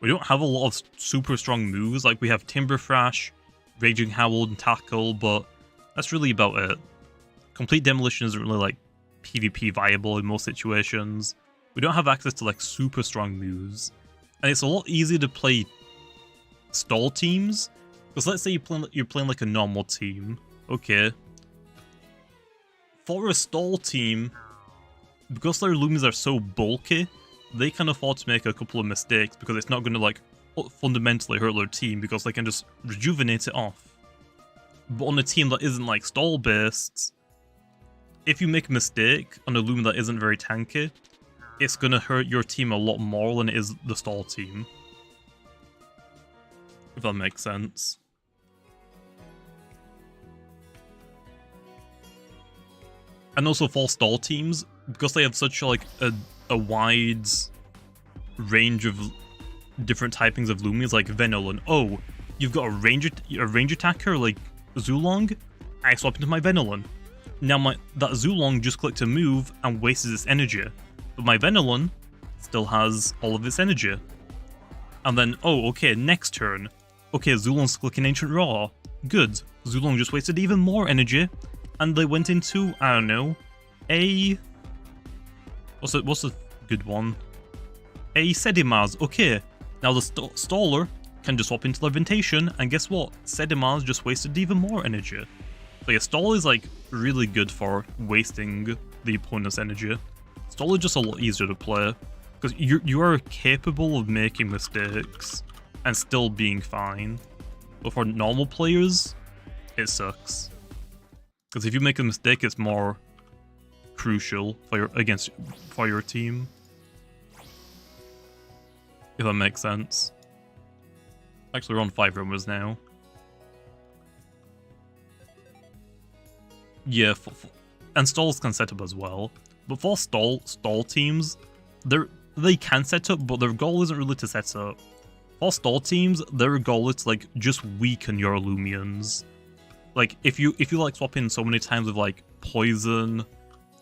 we don't have a lot of super strong moves. Like we have Timber Thrash, Raging Howl, and Tackle, but that's really about it. Complete Demolition isn't really like PvP viable in most situations. We don't have access to like super strong moves. And it's a lot easier to play stall teams. Because let's say you're playing like a normal team. Okay. For a stall team, because their Loomians are so bulky, they can afford to make a couple of mistakes because it's not going to like fundamentally hurt their team because they can just rejuvenate it off. But on a team that isn't like stall based, if you make a mistake on a Loomian that isn't very tanky, it's going to hurt your team a lot more than it is the stall team. If that makes sense. And also for stall teams, because they have such like a wide range of different typings of Loomians, like Venolan. Oh, you've got a range attacker like Zulong? I swap into my Venolan. Now that Zulong just clicked to move and wastes its energy. But my Venolan still has all of its energy. And then, oh, okay, next turn. Okay, Zulong's clicking Ancient Raw. Good. Zulong just wasted even more energy. And they went into, I don't know, what's a good one? A Sedimaz. Okay, now the Staller can just swap into Levitation, and guess what? Sedimaz just wasted even more energy. So yeah, Stall is like really good for wasting the opponent's energy. Stall is just a lot easier to play, because you are capable of making mistakes and still being fine. But for normal players, it sucks. Because if you make a mistake, it's more crucial for your team. If that makes sense. Actually, we're on 5 rumors now. Yeah, and stalls can set up as well. But for stall teams, they're they can set up, but their goal isn't really to set up. For stall teams, their goal is to, like, just weaken your Loomians. Like, if you like swap in so many times with like poison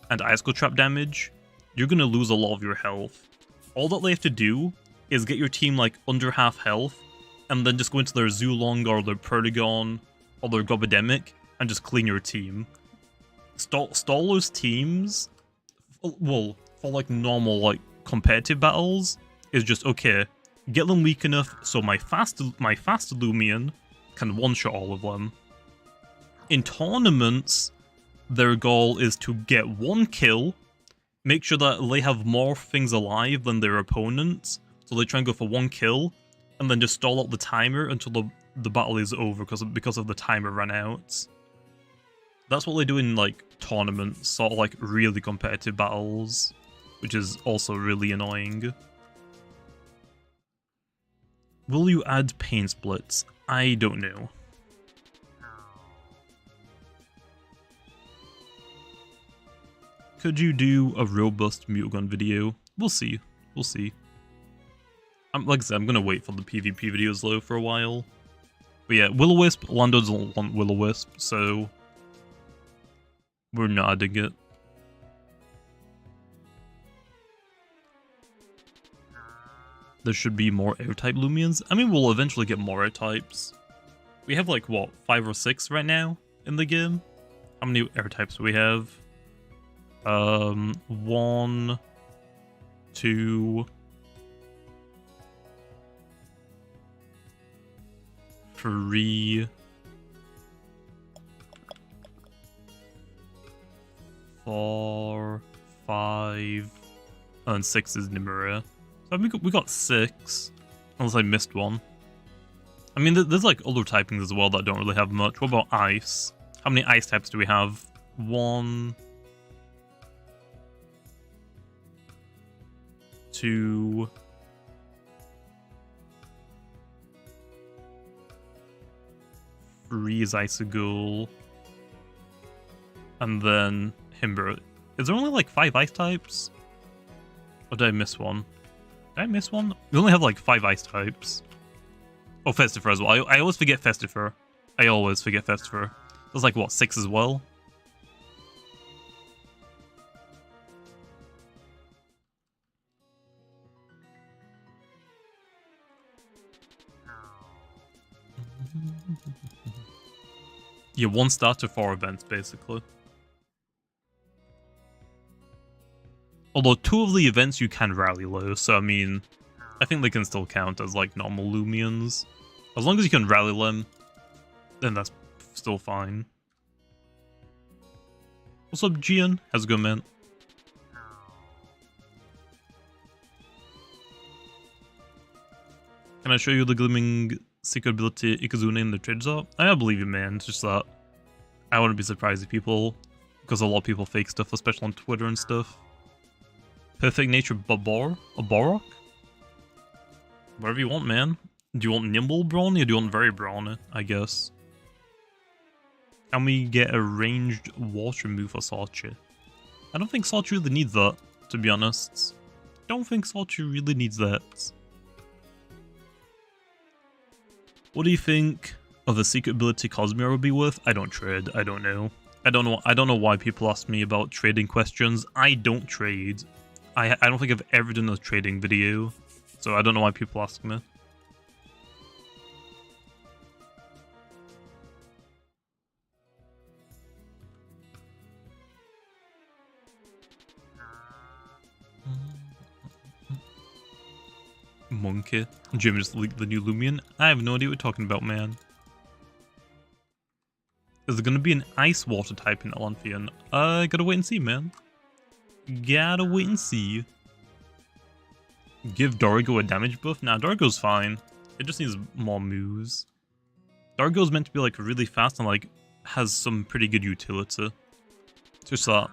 and icicle trap damage, you're gonna lose a lot of your health. All that they have to do is get your team like under half health, and then just go into their Zulong or their Perdigon or their Gobademic and just clean your team. Stallers teams, well, for like normal like competitive battles, is just okay. Get them weak enough so my fast Loomian can one-shot all of them. In tournaments, their goal is to get one kill, make sure that they have more things alive than their opponents, so they try and go for one kill, and then just stall out the timer until the battle is over because of the timer ran out. That's what they do in like tournaments, sort of like really competitive battles, which is also really annoying. Will you add pain splits? I don't know. Could you do a robust Mutagun video? We'll see. We'll see. Like I said, I'm gonna wait for the PvP videos though for a while. But yeah, Will-O-Wisp, Lando doesn't want Will-O-Wisp, so we're not adding it. There should be more air-type Loomians. I mean, we'll eventually get more air-types. We have like, what, 5 or 6 right now in the game? How many air-types do we have? 1, 2, 3, 4, 5, and 6 is Nimura. So I mean, we got 6, unless I missed one. I mean, there's like other typings as well that don't really have much. What about ice? How many ice types do we have? 1, 2, 3 is Icicle, and then Himber. Is there only like 5 ice types? Or did I miss one? Did I miss one? We only have like 5 ice types. Oh, Festifer as well. I always forget Festifer. I always forget Festifer. There's like, what, 6 as well? Yeah, 1 starter, 4 events, basically. Although 2 of the events you can rally low, so I mean, I think they can still count as like normal Loomians. As long as you can rally them, then that's still fine. What's up, Gian? How's it going, man? Can I show you the gleaming secretability Ikazune in the trade zone? I believe you, man. It's just that I wouldn't be surprised if people, because a lot of people fake stuff, especially on Twitter and stuff. Perfect nature Babor? A Borok? Whatever you want, man. Do you want nimble brawny or do you want very brawny, I guess? Can we get a ranged water move for Sarchi? I don't think Sarchi really needs that, to be honest. Don't think Sarchi really needs that. What do you think of the secret ability Cosmere would be worth? I don't trade. I don't know. I don't know why people ask me about trading questions. I don't trade. I don't think I've ever done a trading video, so I don't know why people ask me. Monkey. Jim just leaked the new Loomian. I have no idea what you're talking about, man. Is there gonna be an ice water type in Atlantean? Gotta wait and see, man. Gotta wait and see. Give Dorigo a damage buff? Nah, Dorigo's fine. It just needs more moves. Dorigo's meant to be like really fast and like has some pretty good utility. Just that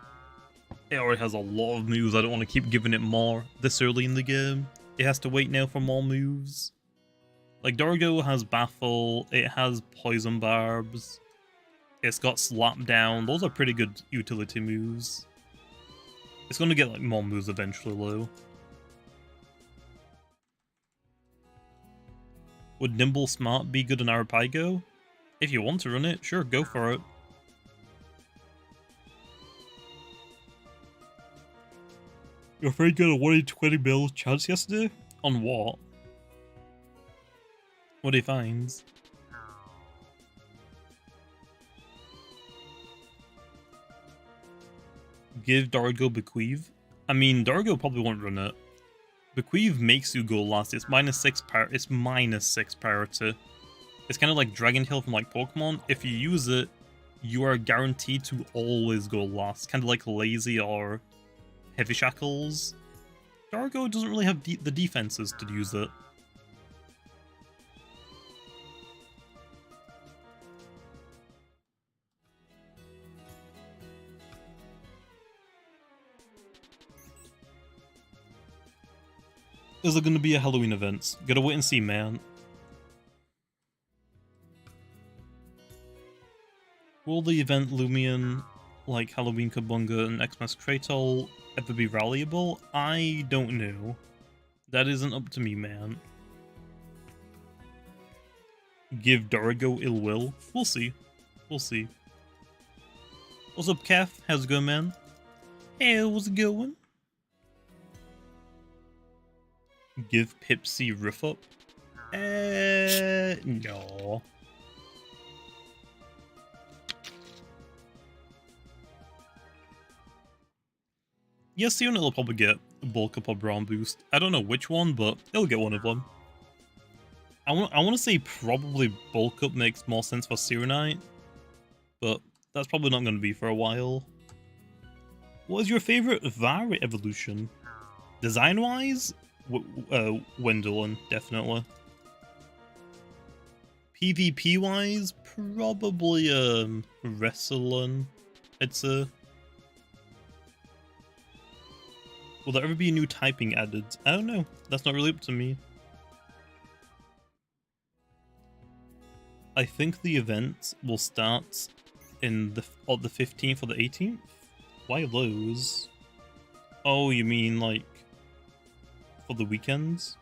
it already has a lot of moves. I don't want to keep giving it more this early in the game. It has to wait now for more moves. Like, Dorigo has Baffle, it has Poison Barbs, it's got Slap Down. Those are pretty good utility moves. It's gonna get, like, more moves eventually, though. Would Nimble Smart be good on Arapago? If you want to run it, sure, go for it. You're very good at 1 in 20 mil chance yesterday? On what? What do you find? Give Dorgo Bequeath? I mean, Dorgo probably won't run it. Bequeath makes you go last. It's -6 priority. It's kind of like Dragon Tail from like Pokemon. If you use it, you are guaranteed to always go last. Kind of like Lazy or Heavy Shackles. Dorgo doesn't really have the defenses to use it. Is there going to be a Halloween event? Gotta wait and see, man. Will the event Loomian, like Halloween Kabunga and Xmas Kratal, ever be rallyable? I don't know. That isn't up to me, man. Give Dorigo ill will? We'll see. We'll see. What's up, Kef? How's it going, man? Hey, how's it going? Give Pipsy Riff up? No. Yes, Unit will probably get a bulk up or brown boost. I don't know which one, but it'll get one of them. I want to say probably bulk up makes more sense for Serenite, but that's probably not going to be for a while. What is your favorite Vari evolution? Design-wise? Wendelin, definitely. PvP-wise, probably Wrestling, I'd say. Will there ever be a new typing added? I don't know. That's not really up to me. I think the event will start in the 15th or the 18th. Why those? Oh, you mean like for the weekends?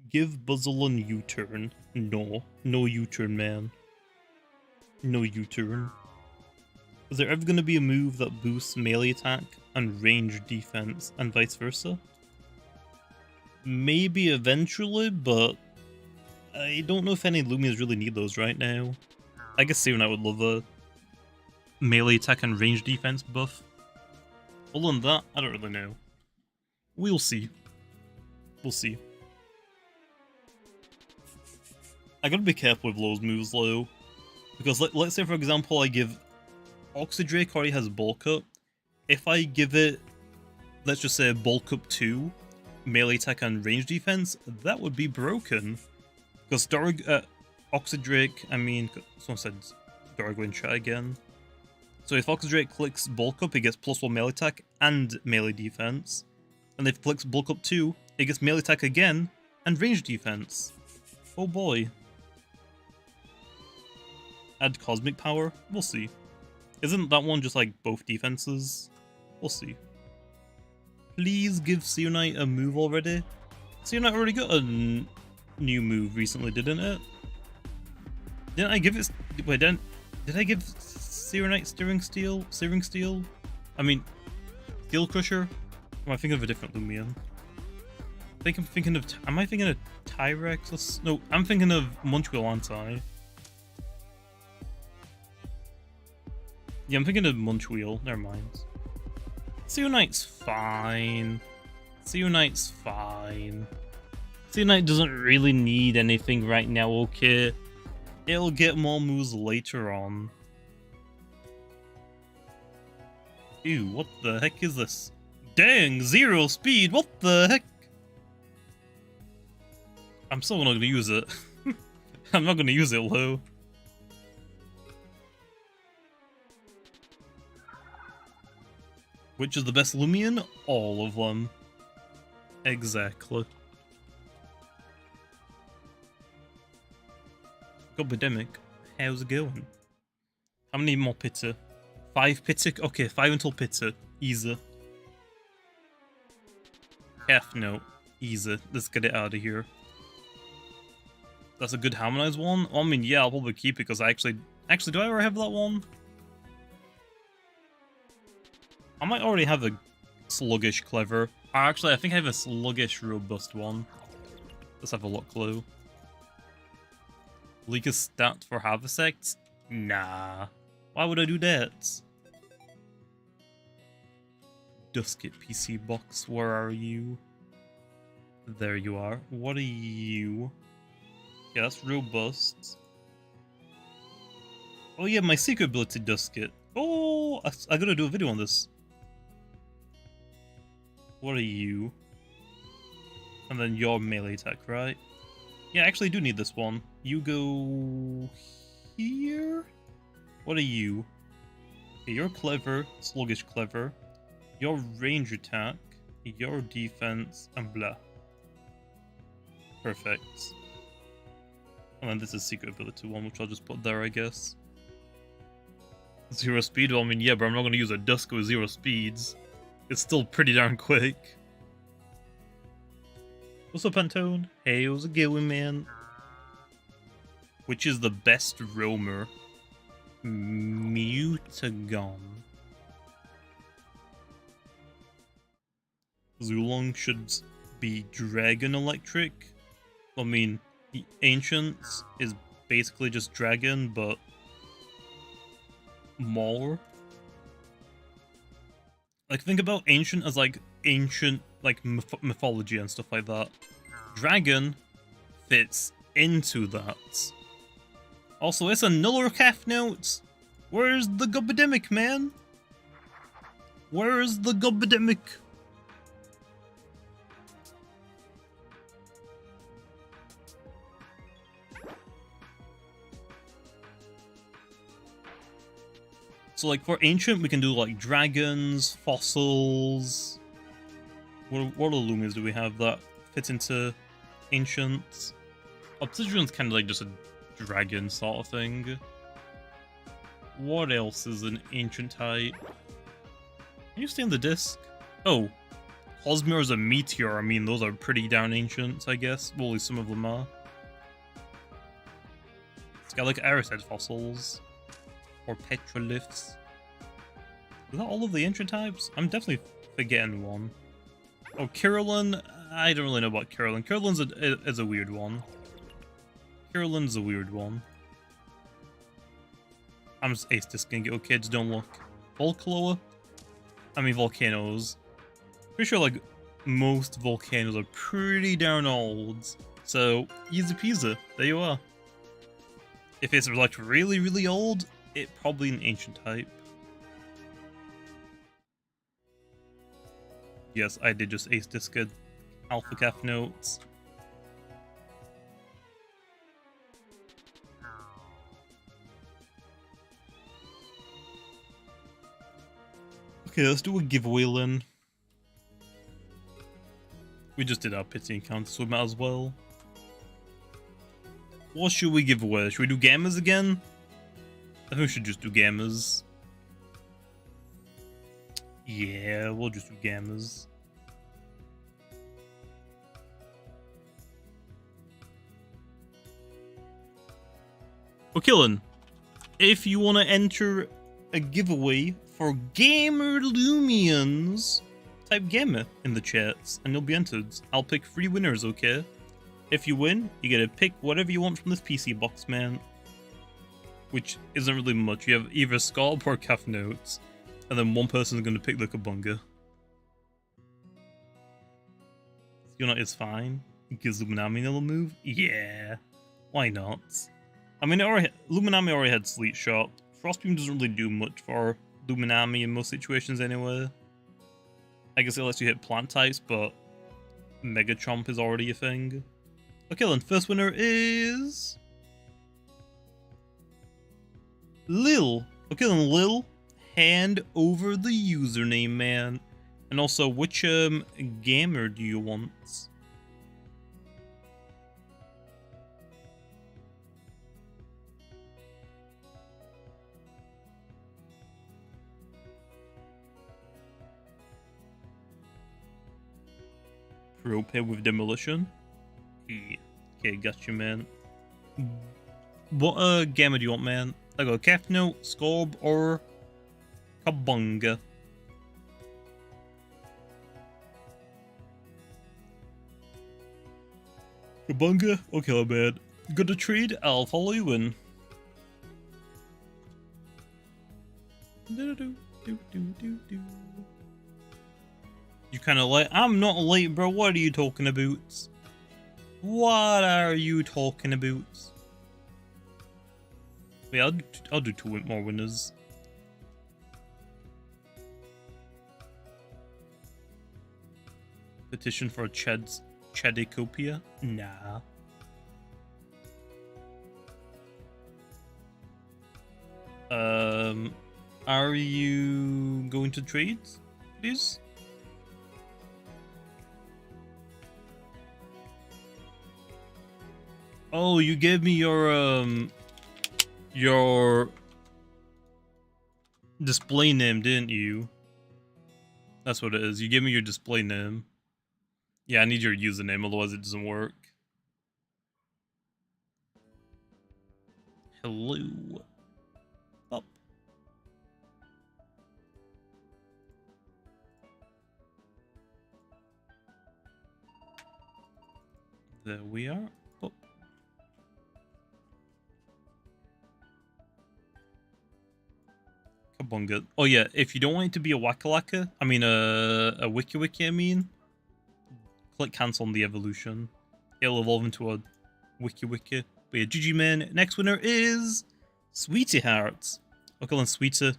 Give Buzzlin U-turn. No. No U-turn, man. No U-turn. Is there ever going to be a move that boosts melee attack and range defense and vice versa? Maybe eventually, but I don't know if any Loomians really need those right now. I guess Serenite would love a melee attack and range defense buff. Other than that, I don't really know. We'll see. We'll see. I gotta be careful with those moves though, because let's say for example I give Oxydrake already has bulk up. If I give it, let's just say bulk up 2, melee attack and range defense, that would be broken. Because Oxydrake, I mean, someone said Dorgo in chat again. So if Oxydrake clicks bulk up, it gets +1 melee attack and melee defense. And if it clicks bulk up 2, it gets melee attack again and range defense. Oh boy. Add cosmic power? We'll see. Isn't that one just like both defenses? We'll see. Please give Serenite a move already. Serenite already got a new move recently, didn't it? Didn't I give it... Wait, did I give Serenite Steering Steel? Searing Steel? I mean, Steel Crusher? Or am I thinking of a different Loomian? I think I'm thinking of... Am I thinking of Tyrex? No, I'm thinking of Munchwheel, aren't I? Yeah, I'm thinking of Munchwheel. Never mind. Serenite's fine. Serenite's fine. Serenite doesn't really need anything right now, okay? It'll get more moves later on. Ew, what the heck is this? Dang, 0 speed, what the heck? I'm still not gonna use it. I'm not gonna use it, though. Which is the best Loomian? All of them. Exactly. Godbademic, how's it going? How many more Pitta? 5 Pitta? Okay, 5 until Pitta. Easy. F no. Easy. Let's get it out of here. That's a good harmonized one. Well, I mean, yeah, I'll probably keep it because I actually, do I already have that one? I might already have a sluggish clever. Actually, I think I have a sluggish robust one. Let's have a look, clue. Leak a stat for Harvesect? Nah. Why would I do that? Dusket PC box, where are you? There you are. What are you? Yeah, that's robust. Oh yeah, my secret ability Dusket. Oh, I gotta do a video on this. What are you? And then your melee attack, right? Yeah, I actually do need this one. You go here? What are you? Okay, you're clever, sluggish clever. Your range attack, your defense, and blah. Perfect. And then this is secret ability one, which I'll just put there, I guess. 0 speed? Well, I mean, yeah, but I'm not going to use a Dusk with 0 speeds. It's still pretty darn quick. What's up, Pantone? Hey, how's it going, man? Which is the best roamer? Mutagon. Zulong should be Dragon Electric. I mean, the Ancients is basically just Dragon, but more. Like, think about Ancient as like ancient, like mythology and stuff like that. Dragon fits into that. Also, it's a nuller calf note. Where's the Gubademic, man? Where's the Gubademic? So, like, for Ancient, we can do, like, dragons, fossils. What other Loomians do we have that fit into Ancient? Obsidian's kind of like just a dragon sort of thing. What else is an Ancient type? Can you stay on the disc? Oh, Cosmere is a meteor. I mean, those are pretty darn ancient, I guess. Well, at least some of them are. It's got, like, Arishead fossils. Or petroglyphs. Is that all of the ancient types? I'm definitely forgetting one. Oh, Kirillin. I don't really know about Kirillin. Kirillin's is a weird one. Kirillin's a weird one. I'm just ace disking it. Oh, kids, don't look. Volcaloa? I mean, volcanoes. Pretty sure, like, most volcanoes are pretty darn old. So, easy peasy. There you are. If it's, like, really, really old, it's probably an ancient type. Yes, I did just ace discard alpha calf notes. Okay, let's do a giveaway then. We just did our pity encounter, so we might as well. What should we give away? Should we do gammas again? I think we should just do gammas. Yeah, we'll just do gammas. Well, Killen, if you want to enter a giveaway for Gamer Loomians, type Gamma in the chats and you'll be entered. I'll pick 3 winners, okay? If you win, you get to pick whatever you want from this PC box, man. Which isn't really much. You have either Scalp or Calf Notes, and then one person is going to pick the Kabunga. Unit is fine. It gives Luminami a little move. Yeah, why not? I mean, Luminami already had Sleet Shot. Frostbeam doesn't really do much for Luminami in most situations anyway. I guess it lets you hit plant types, but Mega Chomp is already a thing. Okay, then first winner is Lil. Okay, then Lil, hand over the username, man. And also, which gamer do you want? Pro pay with demolition. Yeah. Okay, gotcha, man. What gamma do you want, man? I got Kefno, Scorb, or Kabunga. Kabunga? Okay, man. Good to trade, I'll follow you in. You kinda late? I'm not late, bro. What are you talking about? What are you talking about? Yeah, I'll do 2 more winners. Petition for a Chedicopia? Nah. Are you going to trade, please? Oh, you gave me your display name, didn't you? That's what it is. You gave me your display name. Yeah, I need your username, otherwise it doesn't work. Hello. Up. There we are. Oh. Kabunga. Oh yeah, if you don't want it to be a Wakalaka, I mean a Wiki I mean, click cancel on the evolution. It'll evolve into a Wiki. But yeah, GG man. Next winner is Sweetie Hearts. Okay, then Sweetie,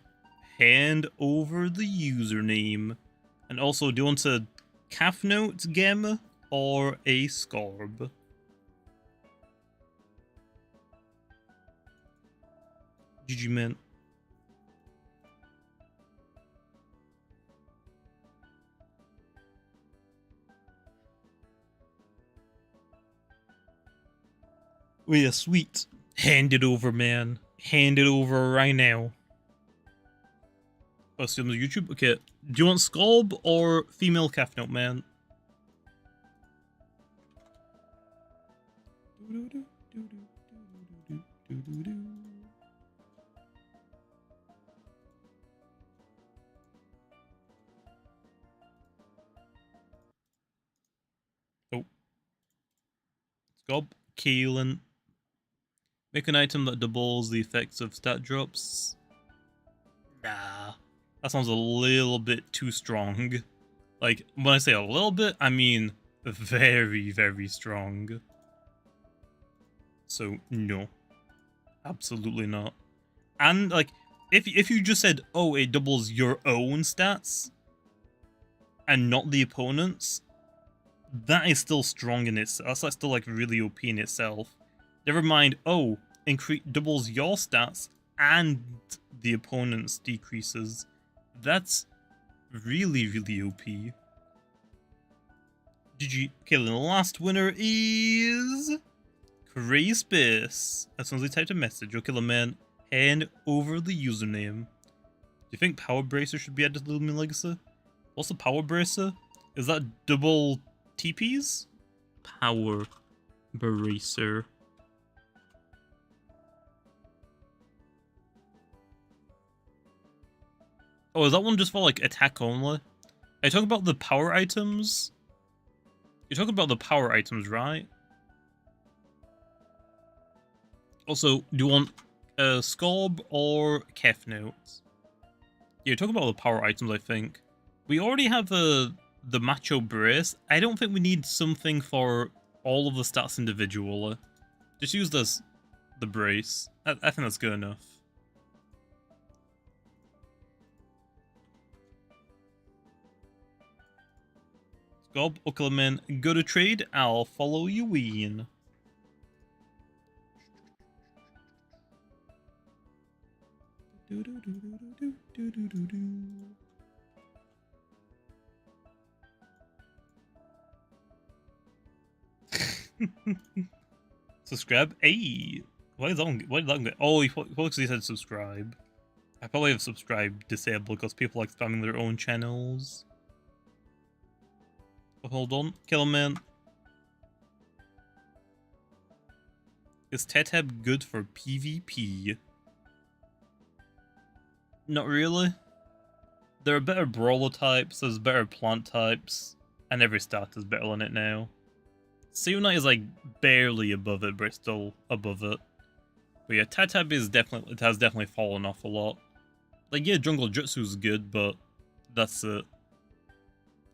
hand over the username. And also, do you want a calf note gamma or a Scorb? GG man. Oh yeah, sweet. Hand it over, man. Hand it over right now. Oh, see on the YouTube? Okay. Do you want Scorb or female calf note, man? Oh. Scorb, Kaelin. Make an item that doubles the effects of stat drops. Nah. That sounds a little bit too strong. Like, when I say a little bit, I mean very, very strong. So, no. Absolutely not. And, like, if you just said, oh, it doubles your own stats, and not the opponent's, that is still strong in itself. That's still, like, really OP in itself. Never mind, oh, doubles your stats and the opponent's decreases. That's really, really OP. GG. Okay, the last winner is Space. As soon as they typed a message, okay, the man, hand over the username. Do you think Power Bracer should be added to the Loomian Legacy? What's the Power Bracer? Is that double TPs? Power Bracer. Oh, is that one just for, like, attack only? Are you talking about the power items? You're talking about the power items, right? Also, do you want Scorb or Kef notes? Yeah, you're talking about the power items, I think. We already have the Macho Brace. I don't think we need something for all of the stats individually. Just use the Brace. I think that's good enough. Scorb, Uckelman, go to trade. I'll follow you in. Subscribe? Hey! Why did that get? Oh, he actually said subscribe. I probably have subscribe disabled because people like spamming their own channels. But hold on, Killerman. Is Teteb good for PvP? Not really. There are better brawler types, there's better plant types, and every stat is better than it now. Seonite is like barely above it, but it's still above it. But yeah, Teteb is definitely, it has definitely fallen off a lot. Like yeah, Jungle Jutsu is good, but that's it.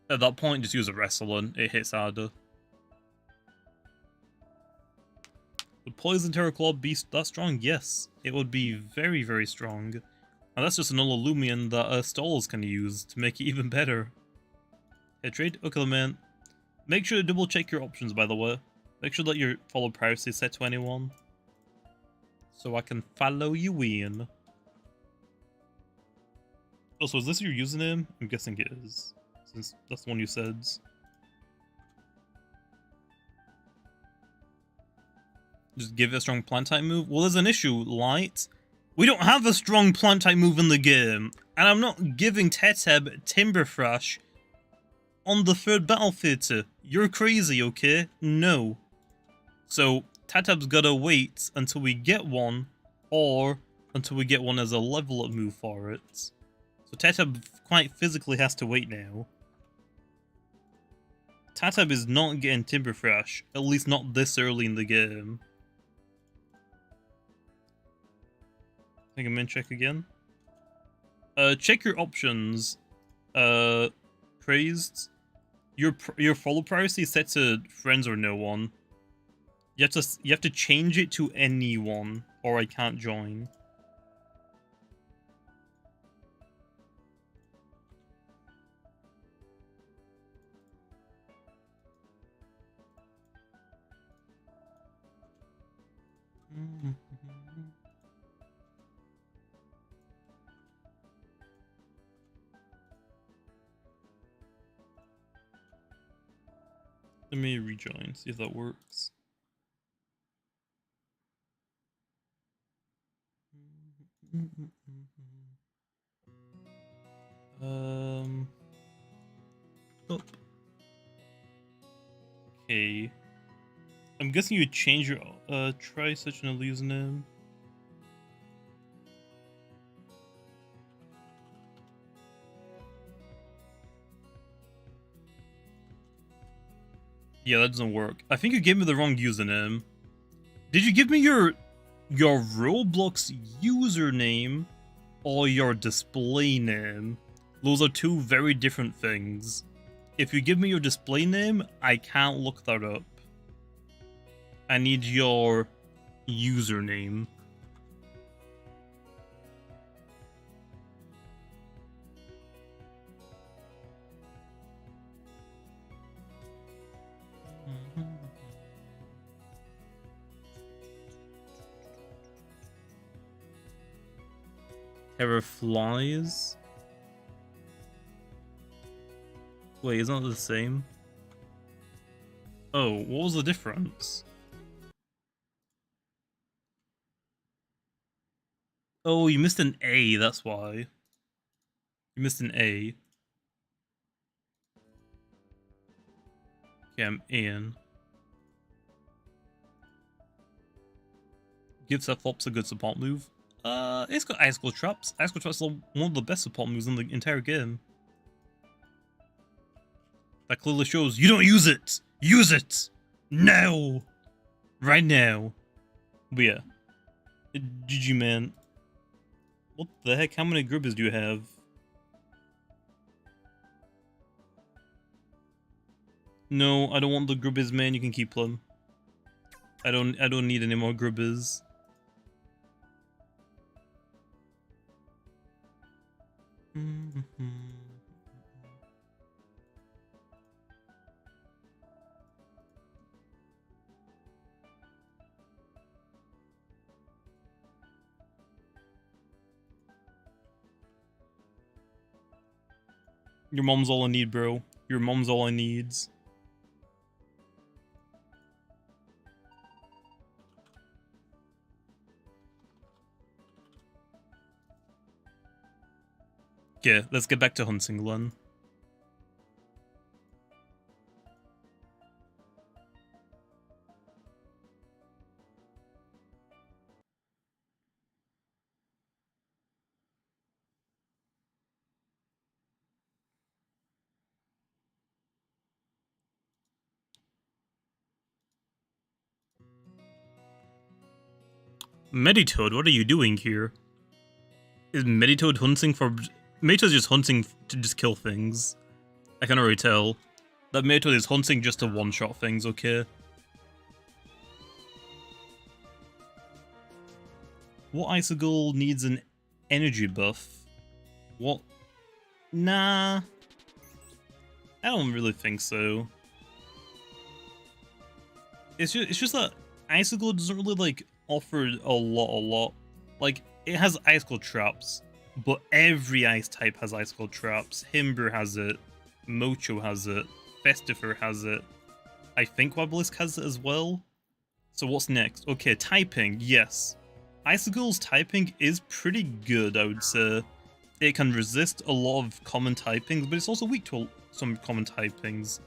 At that point, just use a wrestling, it hits harder. Would Poison Terror Claw be that strong? Yes, it would be very, very strong. And that's just another Loomian that Stalls can use to make it even better. Hit trade? Okay, man. Make sure to double check your options, by the way. Make sure that your follow privacy is set to anyone. So I can follow you in. Also, is this your username? I'm guessing it is, since that's the one you said. Just give it a strong plant type move? Well, there's an issue, Light. We don't have a strong plant type move in the game, and I'm not giving Teteb Timberfresh on the 3rd battle theatre. You're crazy, okay? No. So, Teteb's gotta wait until we get one, or until we get one as a level up move for it. So Teteb quite physically has to wait now. Teteb is not getting Timberfresh, at least not this early in the game. I think I'm in check again. Check your options. Praised. Your follow privacy is set to friends or no one. You have to change it to anyone, or I can't join. Let me rejoin, see if that works. Oh. Okay. I'm guessing you change your try such an username. Yeah, that doesn't work. I think you gave me the wrong username. Did you give me your Roblox username or your display name? Those are two very different things. If you give me your display name, I can't look that up. I need your username. Terror flies? Wait, isn't it the same? Oh, what was the difference? Oh, you missed an A, that's why. You missed an A. Okay, I'm in. Give Cephalops a good support move. It's got Icicle Traps. Icicle Traps are one of the best support moves in the entire game. That clearly shows you don't use it! Use it! Now! Right now. But yeah. GG, man. What the heck? How many Gribbers do you have? No, I don't want the Gribbers, man. You can keep them. I don't need any more Gribbers. Your mom's all I need, bro. Your mom's all I needs. Okay, let's get back to hunting, Glenn. Meditoad, what are you doing here? Is Meditoad hunting for... Meditoad's just hunting to just kill things. I can already tell. That Meditoad is hunting just to one-shot things, okay? What Icicle needs an energy buff? What? Nah. I don't really think so. It's just that Icicle doesn't really, like, offer a lot. Like, it has Icicle traps, but every ice type has Icicle traps. Himber has it, Mocho has it, Festifer has it. I think Wobblisk has it as well. So what's next? Okay, typing, yes. Icicle's typing is pretty good, I would say. It can resist a lot of common typings, but it's also weak to some common typings.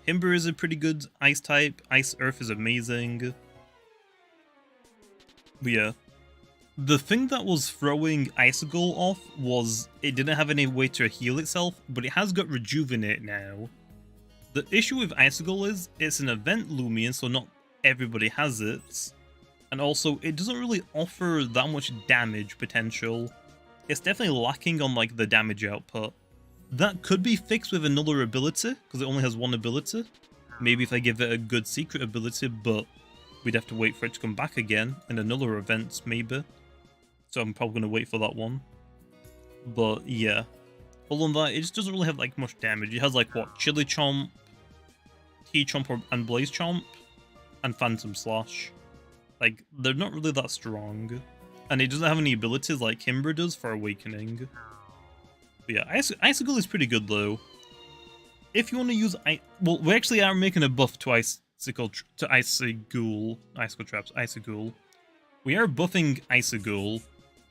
Himber is a pretty good ice type. Ice Earth is amazing. But yeah. The thing that was throwing Icicle off was it didn't have any way to heal itself, but it has got Rejuvenate now. The issue with Icicle is it's an event Loomian, so not everybody has it. And also, it doesn't really offer that much damage potential. It's definitely lacking on like the damage output. That could be fixed with another ability, because it only has one ability. Maybe if I give it a good secret ability, but we'd have to wait for it to come back again in another event, maybe. So I'm probably going to wait for that one. But yeah. Other than that, it just doesn't really have like much damage. It has like what? Chili Chomp, T-Chomp and Blaze Chomp, and Phantom Slash. Like, they're not really that strong. And it doesn't have any abilities like Himber does for Awakening. But yeah, Icicle is pretty good though. If you want to use... well, we actually are making a buff to Icicle Traps, Icicle. We are buffing Icicle,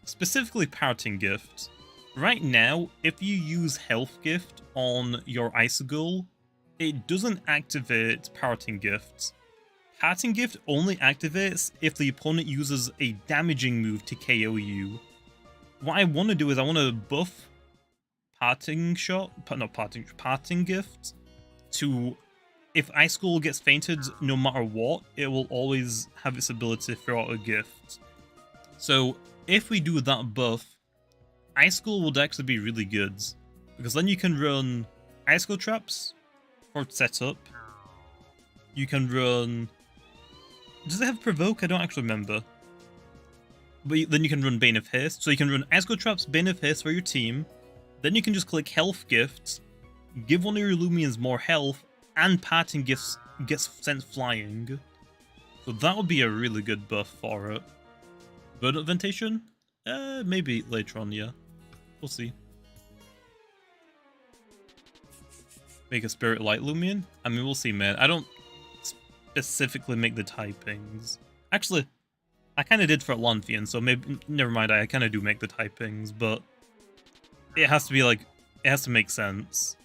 specifically Parting Gift. Right now, if you use Health Gift on your Icicle, it doesn't activate Parting Gift. Parting Gift only activates if the opponent uses a damaging move to KO you. What I want to do is I want to buff Parting Gift to... If Icicle gets fainted no matter what, it will always have its ability to throw out a gift. So if we do that buff, Icicle would actually be really good. Because then you can run Icicle Traps for setup. You can run... Does it have Provoke? I don't actually remember. But then you can run Bane of Haste. So you can run Icicle Traps, Bane of Haste for your team. Then you can just click Health Gifts, give one of your Loomians more health, and Parting Gifts gets sent flying. So that would be a really good buff for it. Bird Augmentation? Maybe later on, yeah. We'll see. Make a Spirit Light Loomian? I mean, we'll see, man. I don't specifically make the typings. Actually, I kind of did for Lanthian, so maybe... Never mind, I kind of do make the typings, but... It has to be like... It has to make sense.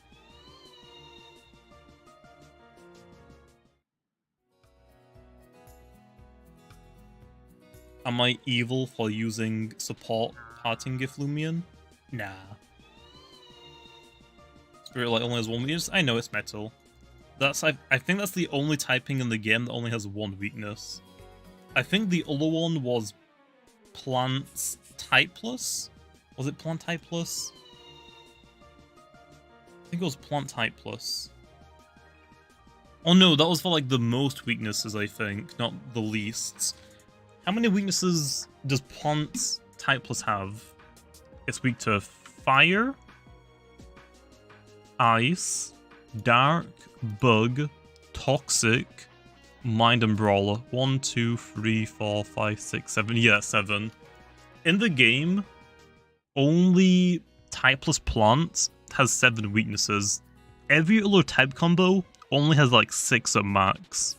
Am I evil for using support Parting Gift Loomian? Nah. Spirit Light only has one weakness? I know it's metal. That's I think that's the only typing in the game that only has one weakness. I think the other one was Plants Typeless? Was it Plant Typeless? I think it was Plant Typeless. Oh no, that was for like the most weaknesses, I think, not the least. How many weaknesses does Plant Typeless have? It's weak to Fire, Ice, Dark, Bug, Toxic, Mind and Brawler. 1, 2, 3, 4, 5, 6, 7. Yeah, 7. In the game, only Typeless Plant has 7 weaknesses. Every other type combo only has like 6 at max.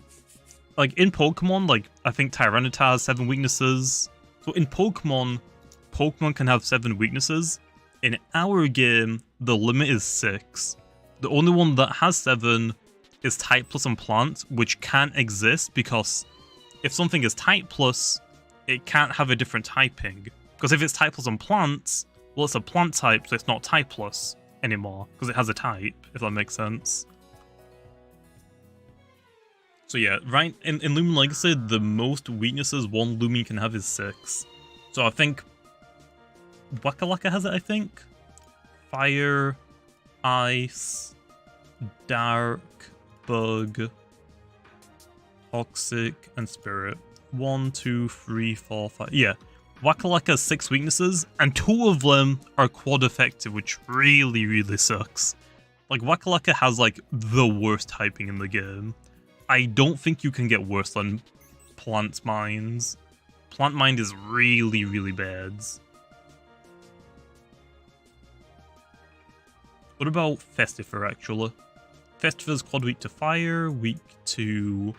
Like in Pokemon, like I think Tyranitar has 7 weaknesses. So in Pokemon can have 7 weaknesses. In our game, the limit is 6. The only one that has 7 is Typeless and Plant, which can't exist because if something is Typeless, it can't have a different typing. Because if it's Typeless and Plant, well, it's a plant type, so it's not Typeless anymore, because it has a type, if that makes sense. So yeah, right, in Loomian Legacy, the most weaknesses one Loomian can have is 6. So I think Wakalaka has it, I think? Fire, Ice, Dark, Bug, Toxic, and Spirit. 1, 2, 3, 4, 5. Yeah. Wakalaka has 6 weaknesses, and 2 of them are quad effective, which really, really sucks. Like, Wakalaka has, like, the worst typing in the game. I don't think you can get worse than Plant Mines. Plant Mind is really, really bad. What about Festifer, actually? Festifer's quad weak to fire, weak to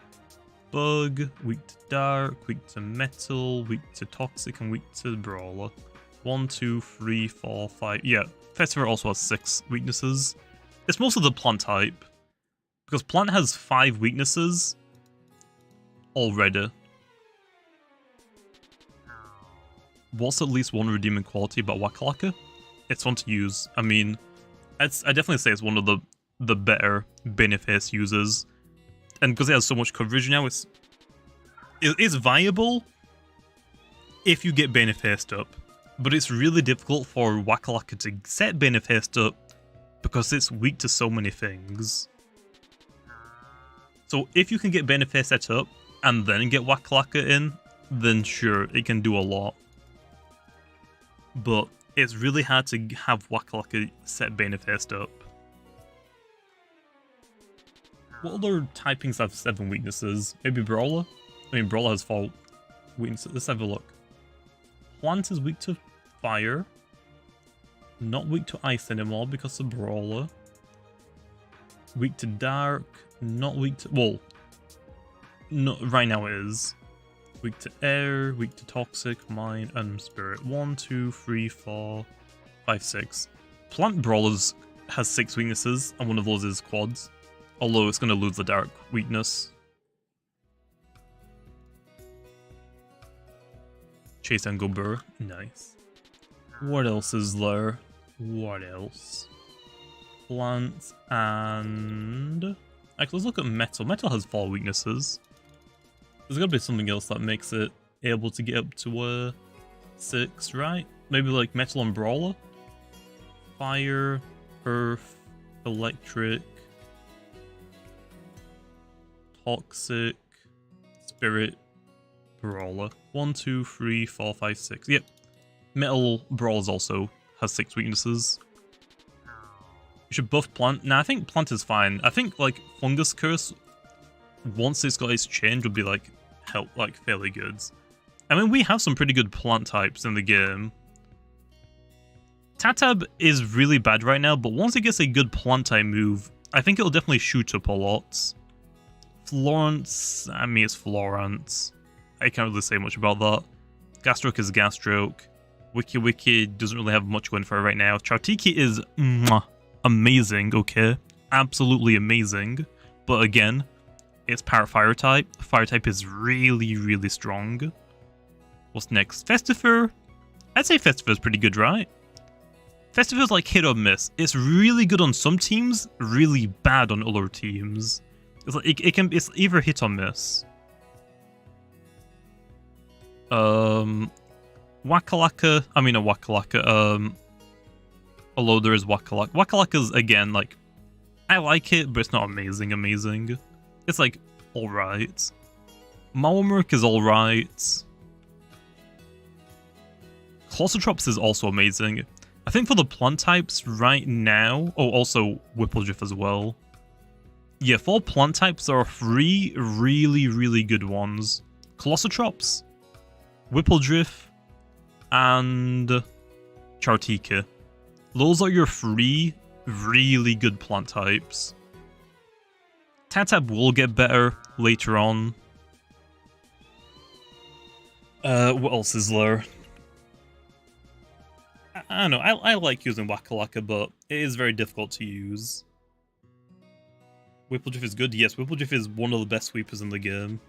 bug, weak to dark, weak to metal, weak to toxic, and weak to brawler. 1, 2, 3, 4, 5. Yeah, Festifer also has 6 weaknesses. It's mostly the plant type, because plant has 5 weaknesses already. What's at least one redeeming quality about Wakalaka? It's fun to use. I mean, I definitely say it's one of the better Beneface users. And because it has so much coverage now, it is viable if you get Benefaced up. But it's really difficult for Wakalaka to set Benefaced up because it's weak to so many things. So if you can get Benefaced set up and then get Wakalaka in, then sure, it can do a lot. But it's really hard to have Wakalaka set Benefaced up. What other typings have 7 weaknesses? Maybe Brawler? I mean, Brawler has 4 weaknesses. Let's have a look. Plant is weak to fire. Not weak to ice anymore because of Brawler. Weak to dark. Not weak to... Well, no, right now it is. Weak to air, weak to toxic, mine, and spirit. 1, 2, 3, 4, 5, 6. Plant Brawlers has 6 weaknesses, and one of those is quads. Although it's going to lose the dark weakness. Chase and go burr. Nice. What else is there? What else? Plants and... Actually, let's look at metal. Metal has 4 weaknesses. There's got to be something else that makes it able to get up to 6, right? Maybe like metal and brawler? Fire, earth, electric, toxic, spirit, brawler. 1, 2, 3, 4, 5, 6. Yep. Metal brawlers also has 6 weaknesses. You should buff plant. Nah, I think plant is fine. I think like fungus curse, once it's got its change, would be like fairly good. I mean, we have some pretty good plant types in the game. Tatab is really bad right now, but once it gets a good plant type move, I think it'll definitely shoot up a lot. Florence, I mean, it's Florence. I can't really say much about that. Gastroke is Gastroke. Wiki Wiki doesn't really have much going for it right now. Chartiki is amazing, okay? Absolutely amazing. But again, it's Fire type. Fire type is really, really strong. What's next? Festifer? I'd say Festifer is pretty good, right? Festifer is like hit or miss. It's really good on some teams, really bad on other teams. It's like it's either hit or miss. Wakalaka. I mean, a Wakalaka. Although there is Wakalaka. Wakalaka's again like, I like it, but it's not amazing. It's like alright. Malmurk is alright. Colossotrops is also amazing. I think for the plant types right now... Oh, also Whippledrift as well. Yeah, 4 plant types, there are 3 really, really good ones. Colossotrops, Whippledrift, and Chartika. Those are your 3 really good plant types. Tatab will get better later on. What else is there? I don't know, I like using Wakalaka, but it is very difficult to use. Whippledrift is good? Yes, Whippledrift is one of the best sweepers in the game.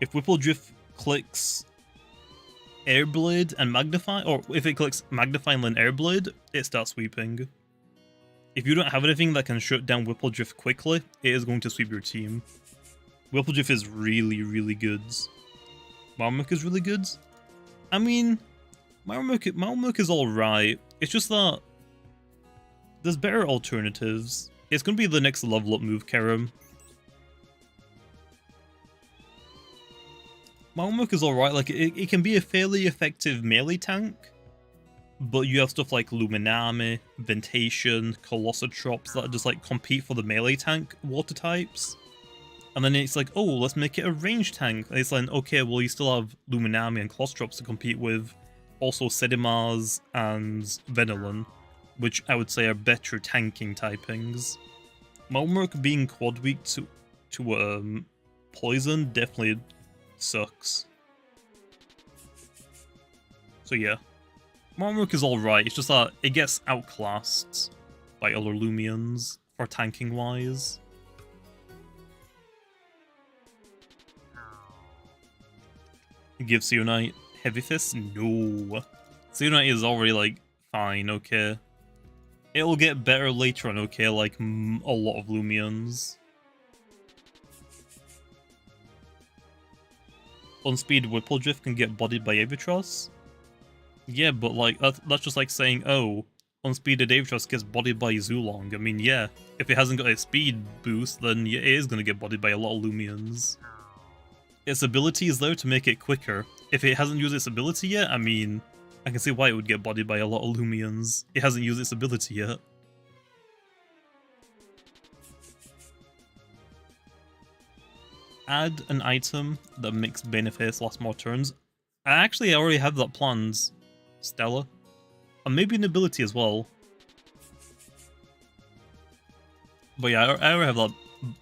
If Whippledrift clicks Airblade and Magnify, or if it clicks Magnify and then Airblade, it starts sweeping. If you don't have anything that can shut down Whippledrift quickly, it is going to sweep your team. Whipplegriff is really, really good. Marmuk is really good. I mean, Marmuk is alright. It's just that there's better alternatives. It's going to be the next level up move, Kerem. Marmuk is alright. Like, it can be a fairly effective melee tank. But you have stuff like Luminami, Ventation, Colossotrops that just like compete for the melee tank water types. And then it's like, oh, let's make it a range tank. And it's like, okay, well, you still have Luminami and Colossotrops to compete with. Also Sedimars and Venilon, which I would say are better tanking typings. Malmurk being quad weak to poison definitely sucks. So yeah. Marmuk is alright, it's just that it gets outclassed by other Loomians for tanking wise. It gives Seonite Heavy Fist? No. Seonite is already like fine, okay. It'll get better later on, okay, like a lot of Loomians. On speed, Whippledrift can get bodied by Avatros. Yeah, but like that's just like saying, oh, unspeeded Avatros gets bodied by Zulong. I mean, yeah, if it hasn't got a speed boost, then yeah, it is going to get bodied by a lot of Loomians. Its ability is there to make it quicker. If it hasn't used its ability yet, I mean, I can see why it would get bodied by a lot of Loomians. It hasn't used its ability yet. Add an item that makes Bane of Haste last more turns. I already have that planned. Stella. And maybe an ability as well. But yeah, I already have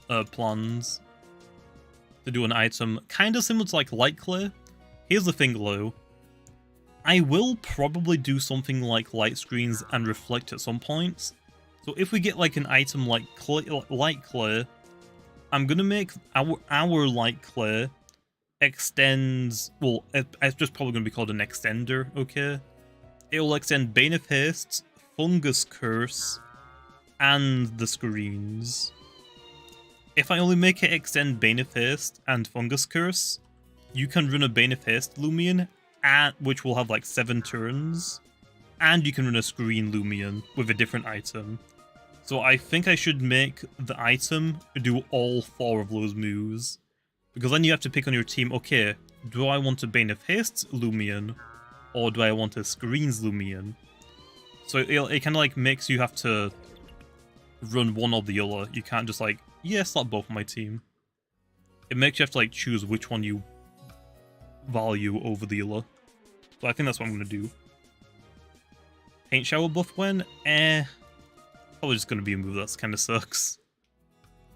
that plans to do an item kind of similar to like Light Clear. Here's the thing though. I will probably do something like Light Screens and Reflect at some points. So if we get like an item like Light Clear, I'm gonna make our Light Clear extends, well, it's just probably going to be called an extender, okay? It will extend Bane of Haste, Fungus Curse, and the screens. If I only make it extend Bane of Haste and Fungus Curse, you can run a Bane of Haste Loomian, which will have like 7 turns, and you can run a screen Loomian with a different item. So I think I should make the item do all 4 of those moves. Because then you have to pick on your team, okay, do I want a Bane of Haste Loomian, or do I want a Screens Loomian? So it kind of like makes you have to run one or the other. You can't just like, yeah, slap both on my team. It makes you have to like choose which one you value over the other. So I think that's what I'm going to do. Paint Shower buff when? Probably just going to be a move that kind of sucks.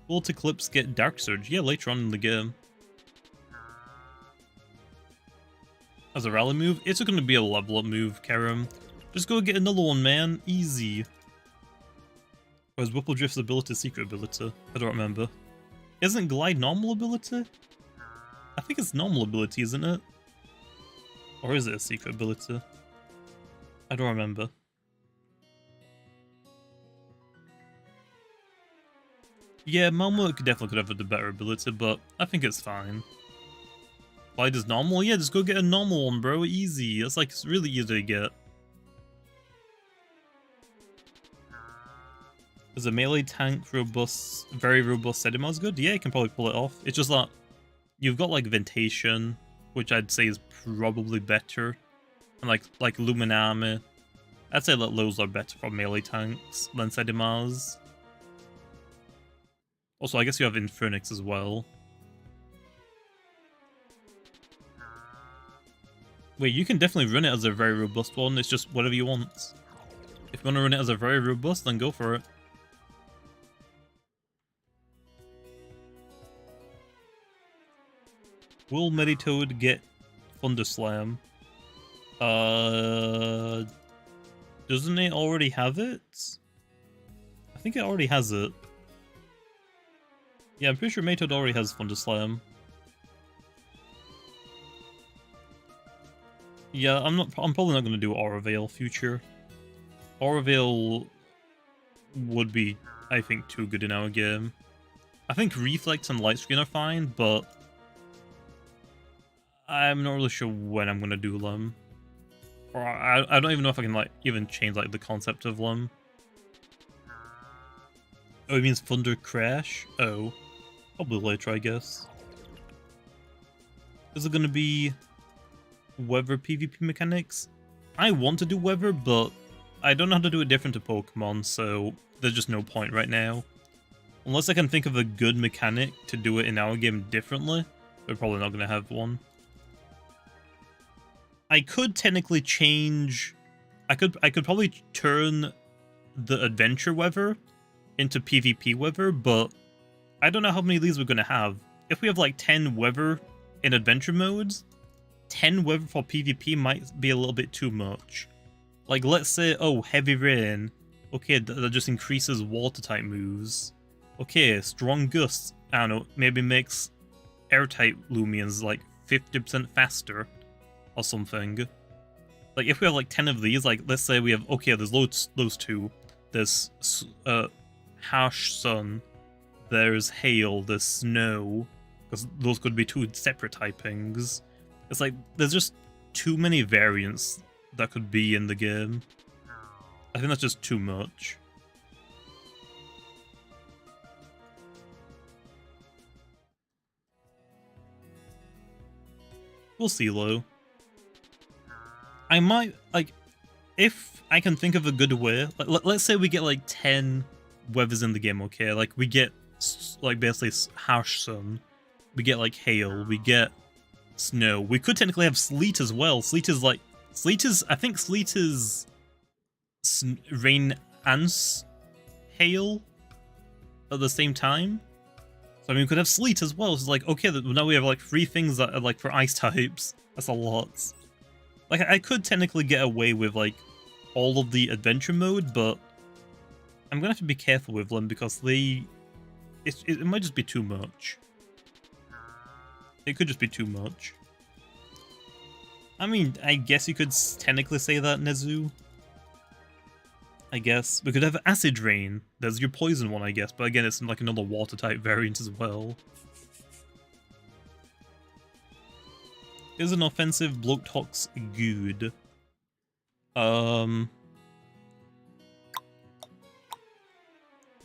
Volt Eclipse get Dark Surge? Yeah, later on in the game. As a rally move, it's going to be a level up move, Kerem. Just go get another one, man. Easy. Or is Whippledrift's ability a secret ability? I don't remember. Isn't Glide normal ability? I think it's normal ability, isn't it? Or is it a secret ability? I don't remember. Yeah, Malmuk definitely could have the better ability, but I think it's fine. Glide is normal? Yeah, just go get a normal one, bro. Easy. That's like, it's really easy to get. Is a melee tank robust, very robust Sedimars good? Yeah, you can probably pull it off. It's just that you've got like Ventation, which I'd say is probably better. And like Luminami. I'd say that those are better for melee tanks than Sedimars. Also, I guess you have Infernix as well. Wait, you can definitely run it as a very robust one. It's just whatever you want. If you want to run it as a very robust, then go for it. Will Meditoad get Thunder Slam? Doesn't it already have it? I think it already has it. Yeah, I'm pretty sure Meditoad already has Thunder Slam. Yeah, I'm probably not going to do Aura Veil future. Aura Veil would be, I think, too good in our game. I think Reflect and Light Screen are fine, but I'm not really sure when I'm gonna do them. Or I don't even know if I can like even change like the concept of them. Oh, it means Thunder Crash? Oh. Probably later, I guess. Is it gonna be weather PvP mechanics? I want to do weather, but I don't know how to do it different to Pokemon, so there's just no point right now. Unless I can think of a good mechanic to do it in our game differently, we're probably not gonna have one. I could technically change... I could probably turn the adventure weather into PvP weather, but I don't know how many of these we're gonna have. If we have like 10 weather in adventure modes, 10 weather for PvP might be a little bit too much. Like, let's say, oh, heavy rain. Okay, that just increases water type moves. Okay, strong gusts. I don't know, maybe makes air type Loomians like 50% faster or something. Like, if we have like 10 of these, like, let's say we have, okay, there's those two. There's harsh sun, there's hail, there's snow, because those could be two separate typings. It's like, there's just too many variants that could be in the game. I think that's just too much. We'll see, though. I might, like, if I can think of a good way, like, let's say we get, like, 10 weathers in the game, okay? Like, we get, like, basically harsh sun, we get, like, hail, we get snow. We could technically have sleet as well. Sleet is, I think sleet is rain and hail at the same time. So, I mean, we could have sleet as well. So it's like, okay, now we have, like, 3 things that are, like, for ice types. That's a lot. Like, I could technically get away with, like, all of the adventure mode, but I'm gonna have to be careful with them because it might just be too much. It could just be too much. I mean, I guess you could technically say that, Nezu. I guess. We could have acid rain. There's your poison one, I guess, but again, it's like another water type variant as well. Is an offensive Bloatox good?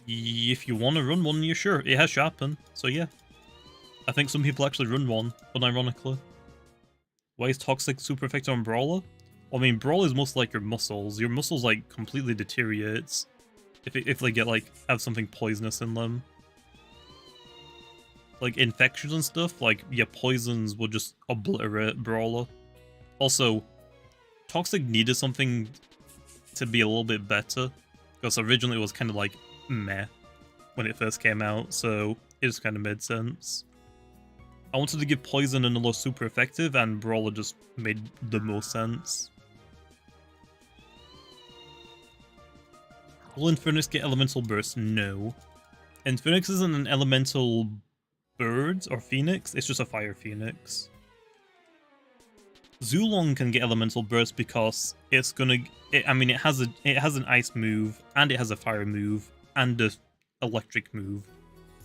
If you want to run one, you're sure. It has Sharpen, so yeah. I think some people actually run one, unironically. Why is Toxic super effective on Brawler? Well, I mean, Brawler is most like your muscles. Your muscles, like, completely deteriorates if they get, like, have something poisonous in them. Like, infections and stuff, like, yeah, poisons will just obliterate Brawler. Also, Toxic needed something to be a little bit better, because originally it was kind of like, meh, when it first came out, so it just kind of made sense. I wanted to give Poison another super effective, and Brawler just made the most sense. Will Infernax get Elemental Burst? No. Infernax isn't an elemental bird or phoenix, it's just a fire phoenix. Zulong can get Elemental Burst because it's gonna... it has an ice move, and it has a fire move, and an electric move.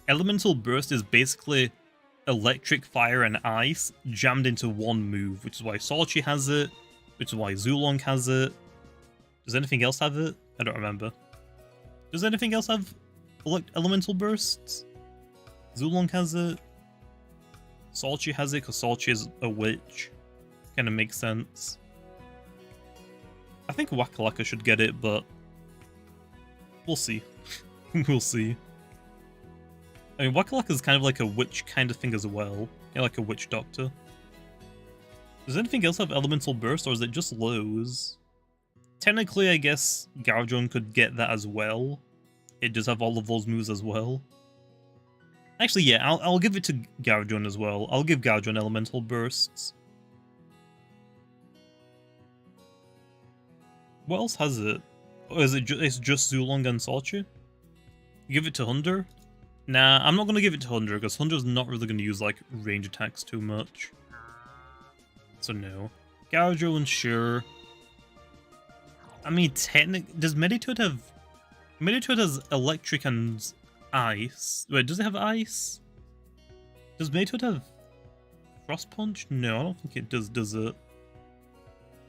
Elemental Burst is basically electric, fire, and ice jammed into one move, which is why Salchi has it, which is why Zulong has it. Does anything else have it? I don't remember. Does anything else have Elemental Bursts? Zulong has it. Salchi has it because Salchi is a witch. Kind of makes sense. I think Wakalaka should get it, but we'll see. We'll see. I mean, Wakalaka is kind of like a witch kind of thing as well. Yeah, like a witch doctor. Does anything else have Elemental Burst, or is it just Lows? Technically, I guess Gardevoir could get that as well. It does have all of those moves as well. Actually, yeah, I'll give it to Gardevoir as well. I'll give Gardevoir Elemental Bursts. What else has it? Or is it it's just Zulong and Salchi? Give it to Hunder? Nah, I'm not going to give it to Hunder, because Hunder's not really going to use, like, range attacks too much. So no. Gardevoir, sure. I mean, does Meditoad have... Meditoad has electric and ice. Wait, does it have ice? Does Maytoad have Frost Punch? No, I don't think it does it?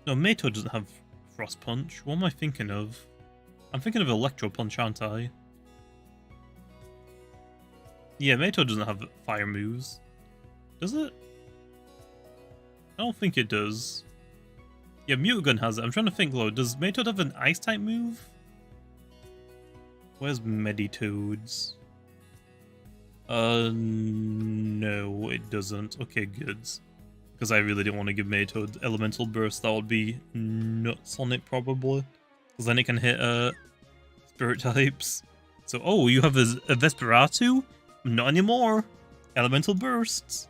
No, Maytoad doesn't have Frost Punch. What am I thinking of? I'm thinking of Electro Punch, aren't I? Yeah, Maytoad doesn't have fire moves. Does it? I don't think it does. Yeah, Mutagun has it. I'm trying to think, though. Does Maytoad have an Ice-type move? Where's Meditoads? No, it doesn't. Okay, good. Because I really didn't want to give Maytoad Elemental Burst. That would be nuts on it, probably. Because then it can hit Spirit types. So, oh, you have a Vesperatu? Not anymore. Elemental Bursts.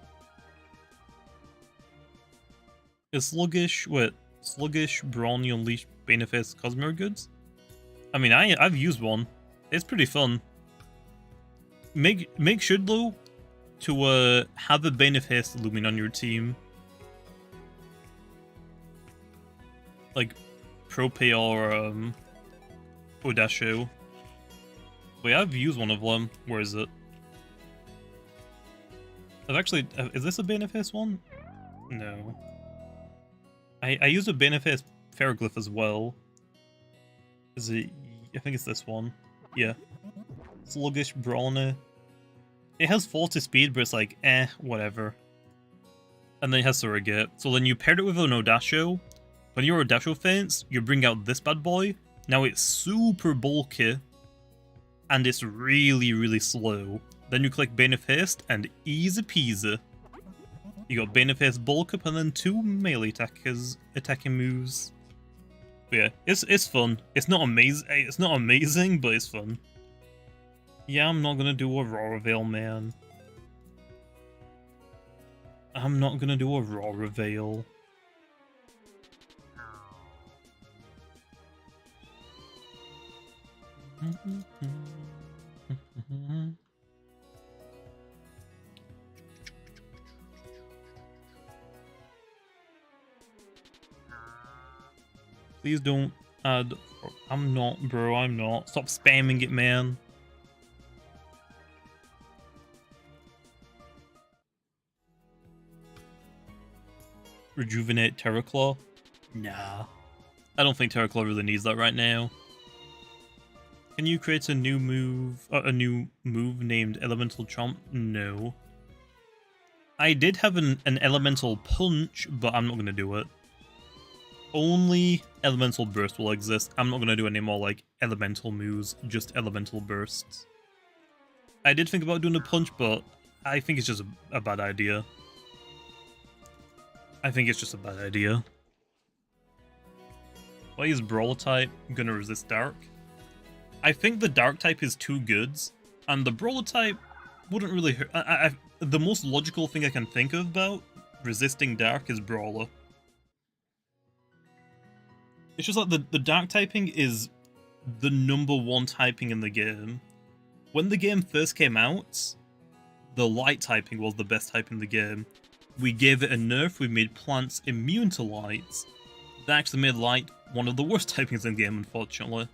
Is Sluggish, wait, Sluggish, Brawny, Unleash, Baneface, Cosmere goods? I mean, I've used one. It's pretty fun. Make sure, though, to have a Baneface Loomian on your team. Like, Prope or Odasho. Wait, I've used one of them. Where is it? I've actually... Is this a Baneface one? No. I used a Baneface Pharoglyph as well. Is it... I think it's this one. Yeah. Sluggish, Brawny. It has 40 speed, but it's like, whatever. And then it has Surrogate. So then you paired it with an Odasho. When your Odasho faints, you bring out this bad boy. Now it's super bulky. And it's really, really slow. Then you click Baneface and easy peasy. You got Baneface bulk up and then 2 melee attacking moves. But yeah, it's fun. It's not amazing, but it's fun. Yeah, I'm not gonna do a Raw Veil, man. I'm not gonna do a Raw Veil. Please don't add... I'm not, bro, I'm not. Stop spamming it, man. Rejuvenate Terraclaw? Nah. I don't think Terraclaw really needs that right now. Can you create a new move named Elemental Chomp? No. I did have an Elemental Punch, but I'm not going to do it. Only Elemental Burst will exist. I'm not going to do any more like Elemental moves, just Elemental Bursts. I did think about doing a Punch, but I think it's just a bad idea. I think it's just a bad idea. Why is Brawl type gonna resist Dark? I think the Dark type is too good, and the Brawler type wouldn't really hurt. The most logical thing I can think of about resisting Dark is Brawler. It's just like the Dark typing is the #1 typing in the game. When the game first came out, the Light typing was the best type in the game. We gave it a nerf, we made plants immune to lights. That actually made Light one of the worst typings in the game, unfortunately.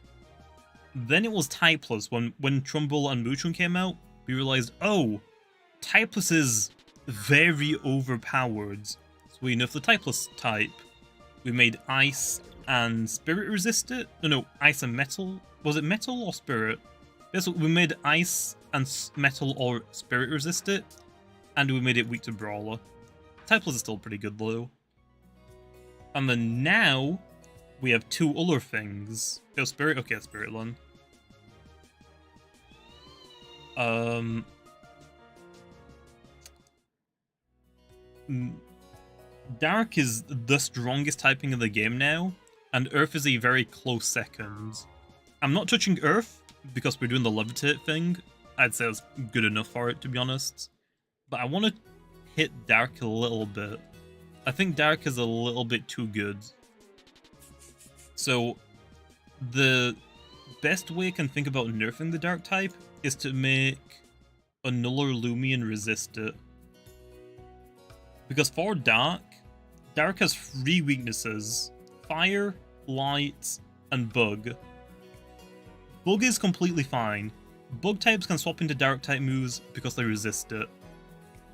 Then it was Typeless. When Trumbull and Moochun came out, we realized, oh, Typeless is very overpowered. So we nerfed the Typeless type. We made Ice and Spirit resist it? No, Ice and Metal. Was it Metal or Spirit? Yes, we made Ice and Metal or Spirit resist it, and we made it weak to Brawler. Typeless is still pretty good though. And then now, we have 2 other things. Oh, Spirit? Okay, Spirit Land. Dark is the strongest typing of the game now, and Earth is a very close second. I'm not touching Earth, because we're doing the Levitate thing. I'd say it's good enough for it, to be honest. But I want to hit Dark a little bit. I think Dark is a little bit too good. So, the best way I can think about nerfing the Dark type is to make another Loomian resist it. Because for Dark has 3 weaknesses. Fire, Light, and Bug. Bug is completely fine. Bug types can swap into dark type moves because they resist it.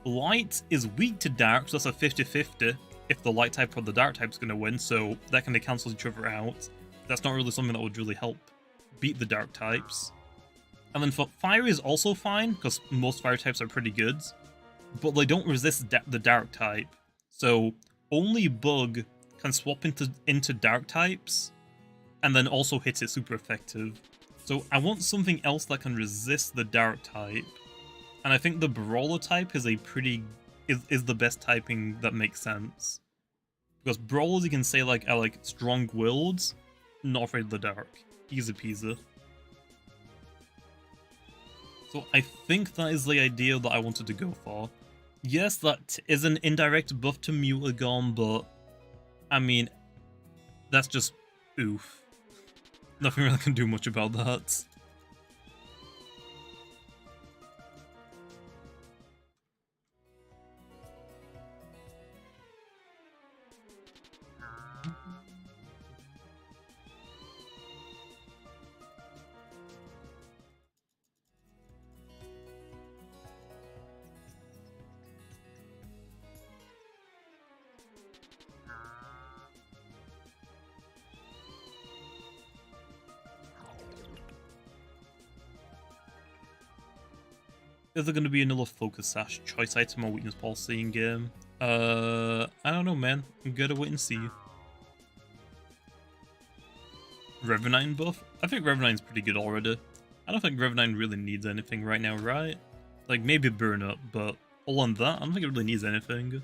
Light is weak to dark, so that's a 50-50 if the light type or the dark type is going to win, so that kind of cancels each other out. That's not really something that would really help beat the dark types. And then for fire is also fine, because most fire types are pretty good, but they don't resist the dark type. So only bug can swap into dark types, and then also hit it super effective. So I want something else that can resist the dark type. And I think the brawler type is is the best typing that makes sense. Because brawlers you can say are like strong-willed, not afraid of the dark. Easy peasy. So I think that is the idea that I wanted to go for. Yes, that is an indirect buff to Mutagon, but I mean, that's just oof. Nothing really can do much about that. Is there going to be another focus sash, choice item, or weakness policy in game? I don't know, man. I'm gonna wait and see. Revenine buff? I think Revenine's pretty good already. I don't think Revenine really needs anything right now, right? Like, maybe burn up, but all on that, I don't think it really needs anything.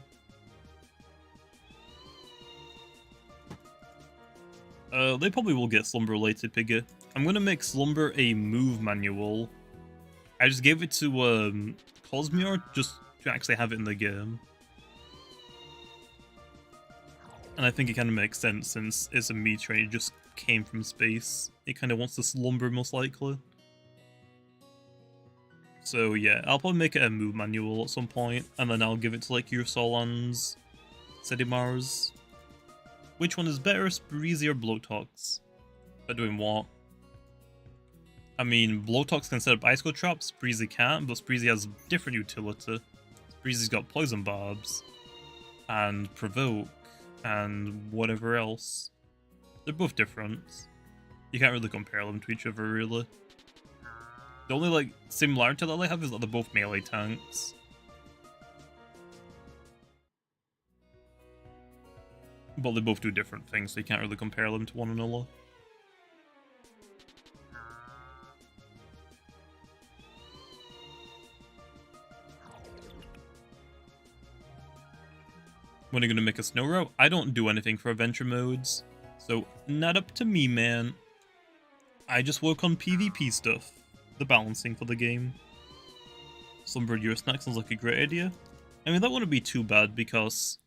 They probably will get Slumber related, Piggy. I'm gonna make Slumber a move manual. I just gave it to Cosmere just to actually have it in the game. And I think it kind of makes sense since it's a meteor and it just came from space. It kind of wants to slumber most likely. So yeah, I'll probably make it a move manual at some point, and then I'll give it to like Ursolans, Sedimars. Which one is better, Spreezy or Blowtox? They're doing what? I mean, Blowtox can set up icicle traps, Spreezy can't, but Spreezy has different utility. Spreezy's got poison barbs, and provoke, and whatever else. They're both different. You can't really compare them to each other, really. The only, like, similarity that they have is that they're both melee tanks. But they both do different things, so you can't really compare them to one another. When are you going to make a snow route? I don't do anything for adventure modes, so not up to me, man. I just work on PvP stuff, the balancing for the game. Slumber Your Snack sounds like a great idea. I mean, that wouldn't be too bad because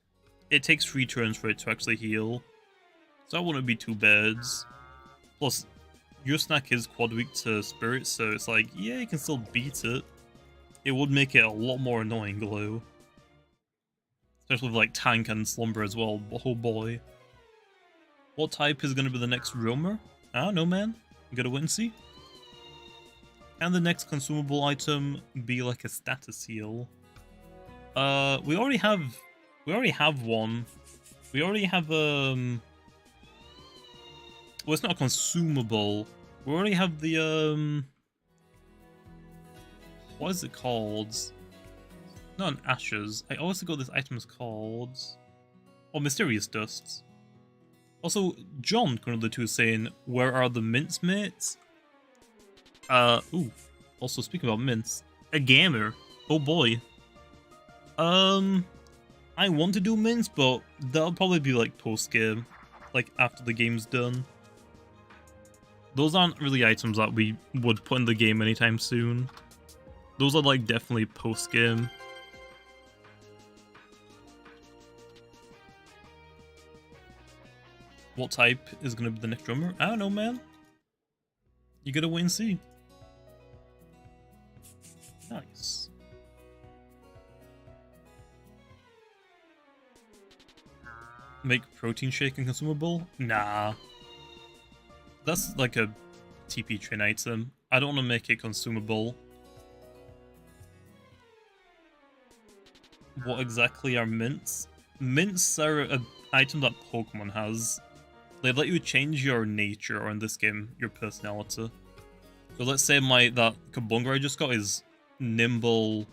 it takes 3 turns for it to actually heal, so that wouldn't be too bad. Plus, Your Snack is quad weak to Spirit, so it's like, yeah, you can still beat it. It would make it a lot more annoying, though. Especially with like Tank and Slumber as well. Oh boy. What type is going to be the next roamer? I don't know, man. I'm gonna wait and see. Can the next consumable item be like a status heal? We already have one. We already have well, it's not a consumable. We already have the what is it called? Not an ashes. I always forgot this item is called. Oh, mysterious dusts. Also, John, one of the two, is saying, where are the mints mates? Ooh. Also, speaking about mints, a gamer. Oh boy. I want to do mints, but that'll probably be like post-game. Like, after the game's done. Those aren't really items that we would put in the game anytime soon. Those are like definitely post-game. What type is going to be the next drummer? I don't know, man. You gotta wait and see. Nice. Make protein shake and consumable? Nah. That's like a TP train item. I don't want to make it consumable. What exactly are mints? Mints are an item that Pokemon has. They let you change your nature, or in this game, your personality. So let's say that Kabunga I just got is nimble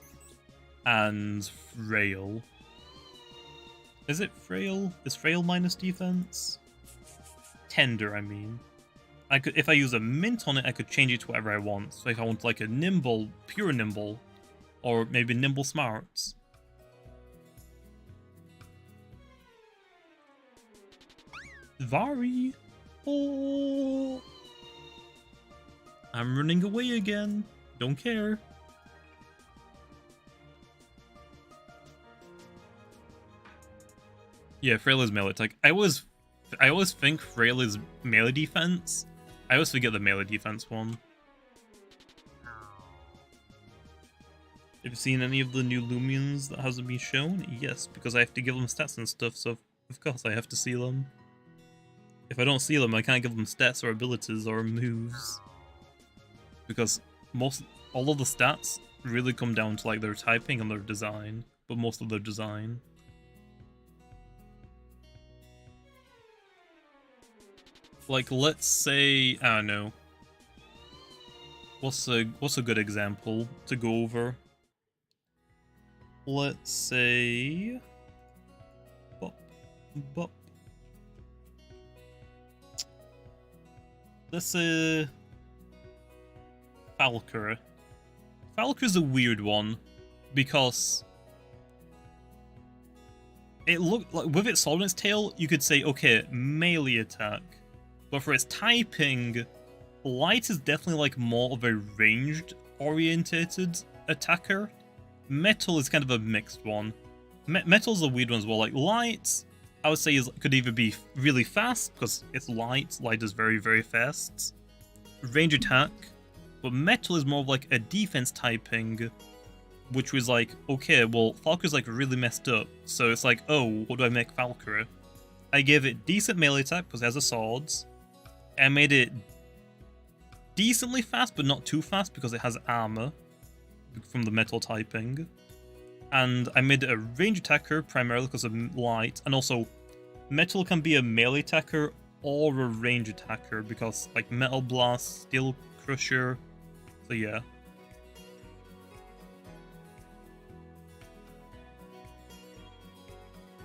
and frail. Is it frail? Is frail minus defense? Tender, I mean. If I use a mint on it, I could change it to whatever I want. So if I want like a nimble, pure nimble, or maybe nimble smarts. Vari! Oh! I'm running away again. Don't care. Yeah, Frail is melee attack. I always think Frail is melee defense. I always forget the melee defense one. Have you seen any of the new Loomians that hasn't been shown? Yes, because I have to give them stats and stuff, so of course I have to see them. If I don't see them, I can't give them stats or abilities or moves. Because all of the stats really come down to like their typing and their design, but most of their design. Like, let's say, I don't know. What's a good example to go over? Let's say bop, bop. Let's say Falcor. Falcor's a weird one because it looked like with its sword in its tail, you could say, okay, melee attack. But for its typing, Light is definitely like more of a ranged orientated attacker. Metal is kind of a mixed one. Metal's a weird one as well. Like Light, I would say could either be really fast because it's light. Light is very, very fast. Range attack. But Metal is more of like a defense typing, which was like, okay, well, Falcor's like really messed up. So it's like, oh, what do I make Falcor? I gave it decent melee attack because it has a swords. I made it decently fast, but not too fast because it has armor from the metal typing. And I made it a range attacker primarily because of light. And also, metal can be a melee attacker or a range attacker because like Metal Blast, Steel Crusher. So yeah.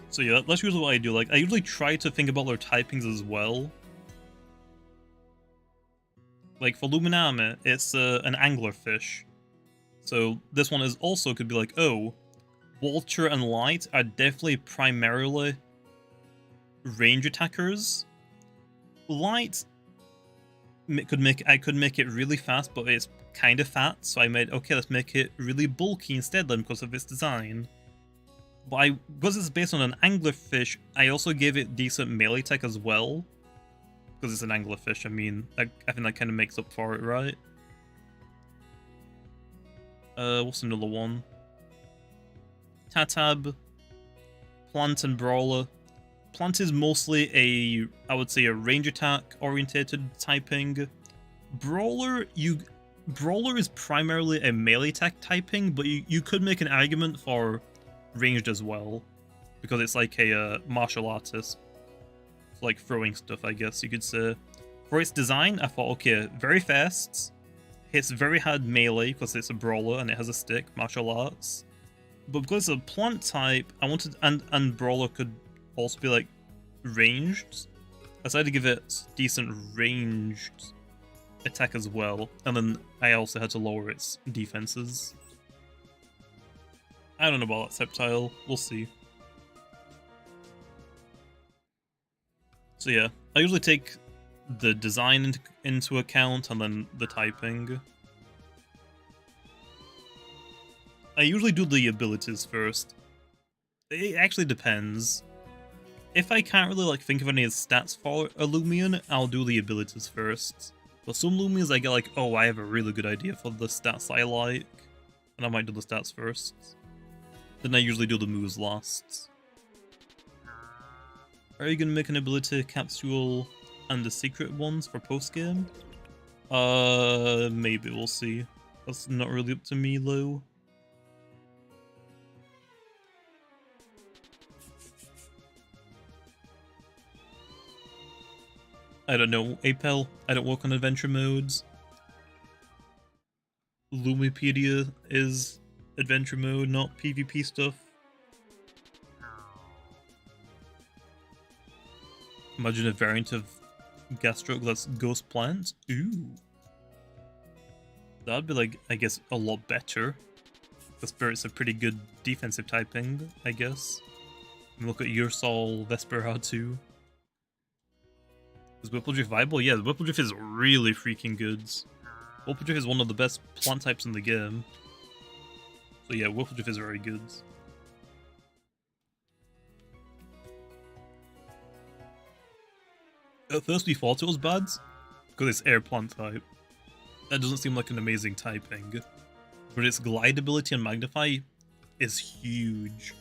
So yeah, that's usually what I do. Like, I usually try to think about their typings as well. Like for Luminame, it's an anglerfish. So this one is also could be like, oh, Vulture and Light are definitely primarily range attackers. Light I could make it really fast, but it's kind of fat, so I made, okay, let's make it really bulky instead then because of its design. But because it's based on an anglerfish, I also gave it decent melee attack as well. Because it's an anglerfish, I mean, I think that kind of makes up for it, right? What's another one? Tatab, Plant and Brawler. Plant is mostly I would say a range attack orientated typing. Brawler is primarily a melee attack typing, but you could make an argument for ranged as well. Because it's like a martial artist. It's like throwing stuff, I guess you could say. For its design, I thought, okay, very fast. Hits very hard melee because it's a brawler and it has a stick, martial arts. But because it's a plant type, I wanted, and brawler could also be like ranged. I decided to give it decent ranged attack as well. And then I also had to lower its defenses. I don't know about that Sceptile, we'll see. So yeah, I usually take the design into account and then the typing. I usually do the abilities first. It actually depends. If I can't really like think of any stats for a Loomian, I'll do the abilities first. But some Loomians I get like, oh, I have a really good idea for the stats I like, and I might do the stats first. Then I usually do the moves last. Are you gonna make an ability capsule and the secret ones for post-game? Maybe we'll see. That's not really up to me, though. I don't know, Apel. I don't work on adventure modes. Loomipedia is adventure mode, not PvP stuff. Imagine a variant of Gastroke that's Ghost Plant. Ooh. That'd be like, I guess, a lot better. The Spirit's a pretty good defensive typing, I guess. And look at Ursol Vesperatu. Is Whippledrift viable? Yeah, Whippledrift is really freaking good. Whippledrift is one of the best plant types in the game. So yeah, Whippledrift is very good. At first we thought it was bad, because it's air plant type. That doesn't seem like an amazing typing. But its glide ability and magnify is huge.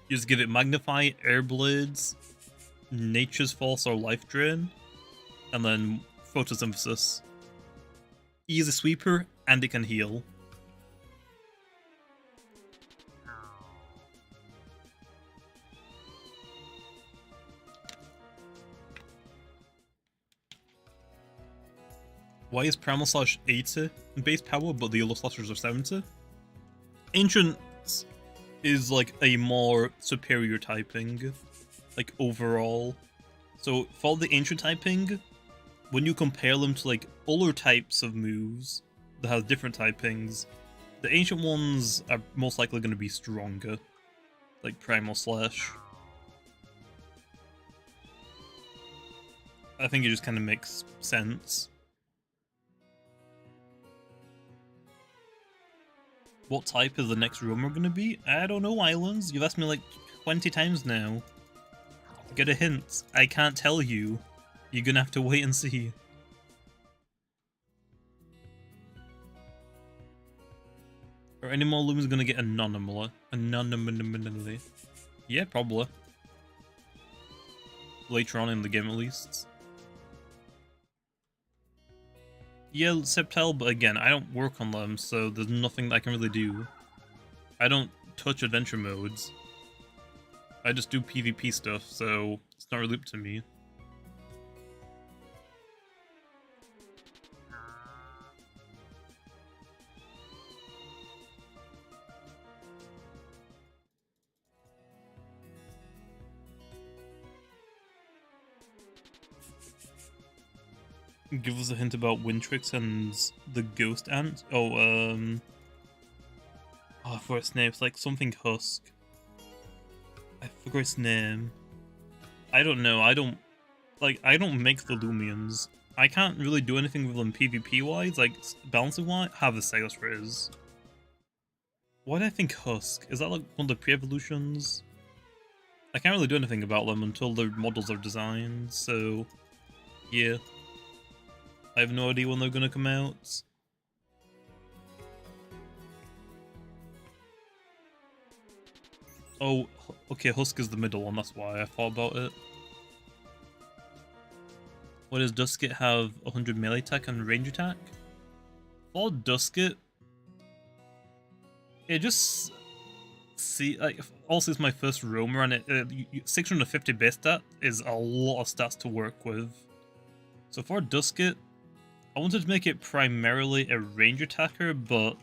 You just give it magnify, air blades, nature's force or life drain, and then photosynthesis. Easy sweeper, and it can heal. Why is Primal Slash 80 in base power, but the other slashers are 70? Ancient is like a more superior typing, like overall. So for the Ancient typing, when you compare them to like other types of moves that have different typings, the Ancient ones are most likely going to be stronger, like Primal Slash. I think it just kind of makes sense. What type is the next roamer gonna be? I don't know, Islands. You've asked me like 20 times now. Get a hint. I can't tell you. You're gonna have to wait and see. Are any more Loomians gonna get anonymally? Anonymally? Yeah, probably. Later on in the game, at least. Yeah, Septel, but again, I don't work on them, so there's nothing I can really do. I don't touch adventure modes. I just do PvP stuff, so it's not really up to me. Give us a hint about Wintrix and the Ghost Ant. Oh, I forgot its name. It's like something Husk. I forgot its name. I don't know. I don't make the Loomians. I can't really do anything with them PvP wise, like balancing wise. Have the Sailors Frizz. Why do I think Husk? Is that like one of the pre-evolutions? I can't really do anything about them until their models are designed, so yeah. I have no idea when they're gonna come out. Oh, okay, Husk is the middle one, that's why I thought about it. What does Dusket have? 100 melee attack and range attack? For Dusket, it just... See, like, also it's my first roamer and 650 base stat is a lot of stats to work with. So for Dusket, I wanted to make it primarily a range attacker, but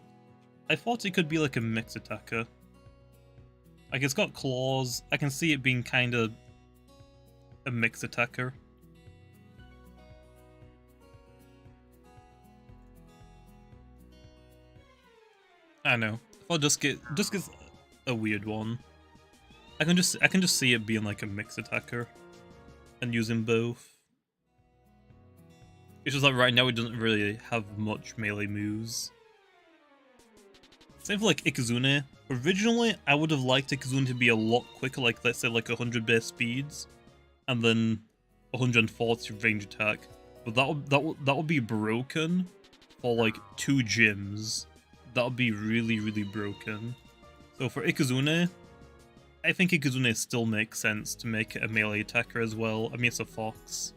I thought it could be like a mixed attacker. Like, it's got claws. I can see it being kind of a mixed attacker. I know. I thought Dusket's a weird one. I can just see it being like a mixed attacker and using both. It's just like right now it doesn't really have much melee moves. Same for like Ikazune. Originally, I would have liked Ikazune to be a lot quicker, like let's say like 100 base speeds, and then 140 range attack. But that would be broken for like 2 gyms. That would be really, really broken. So for Ikazune, I think Ikazune still makes sense to make it a melee attacker as well. I mean, it's a fox.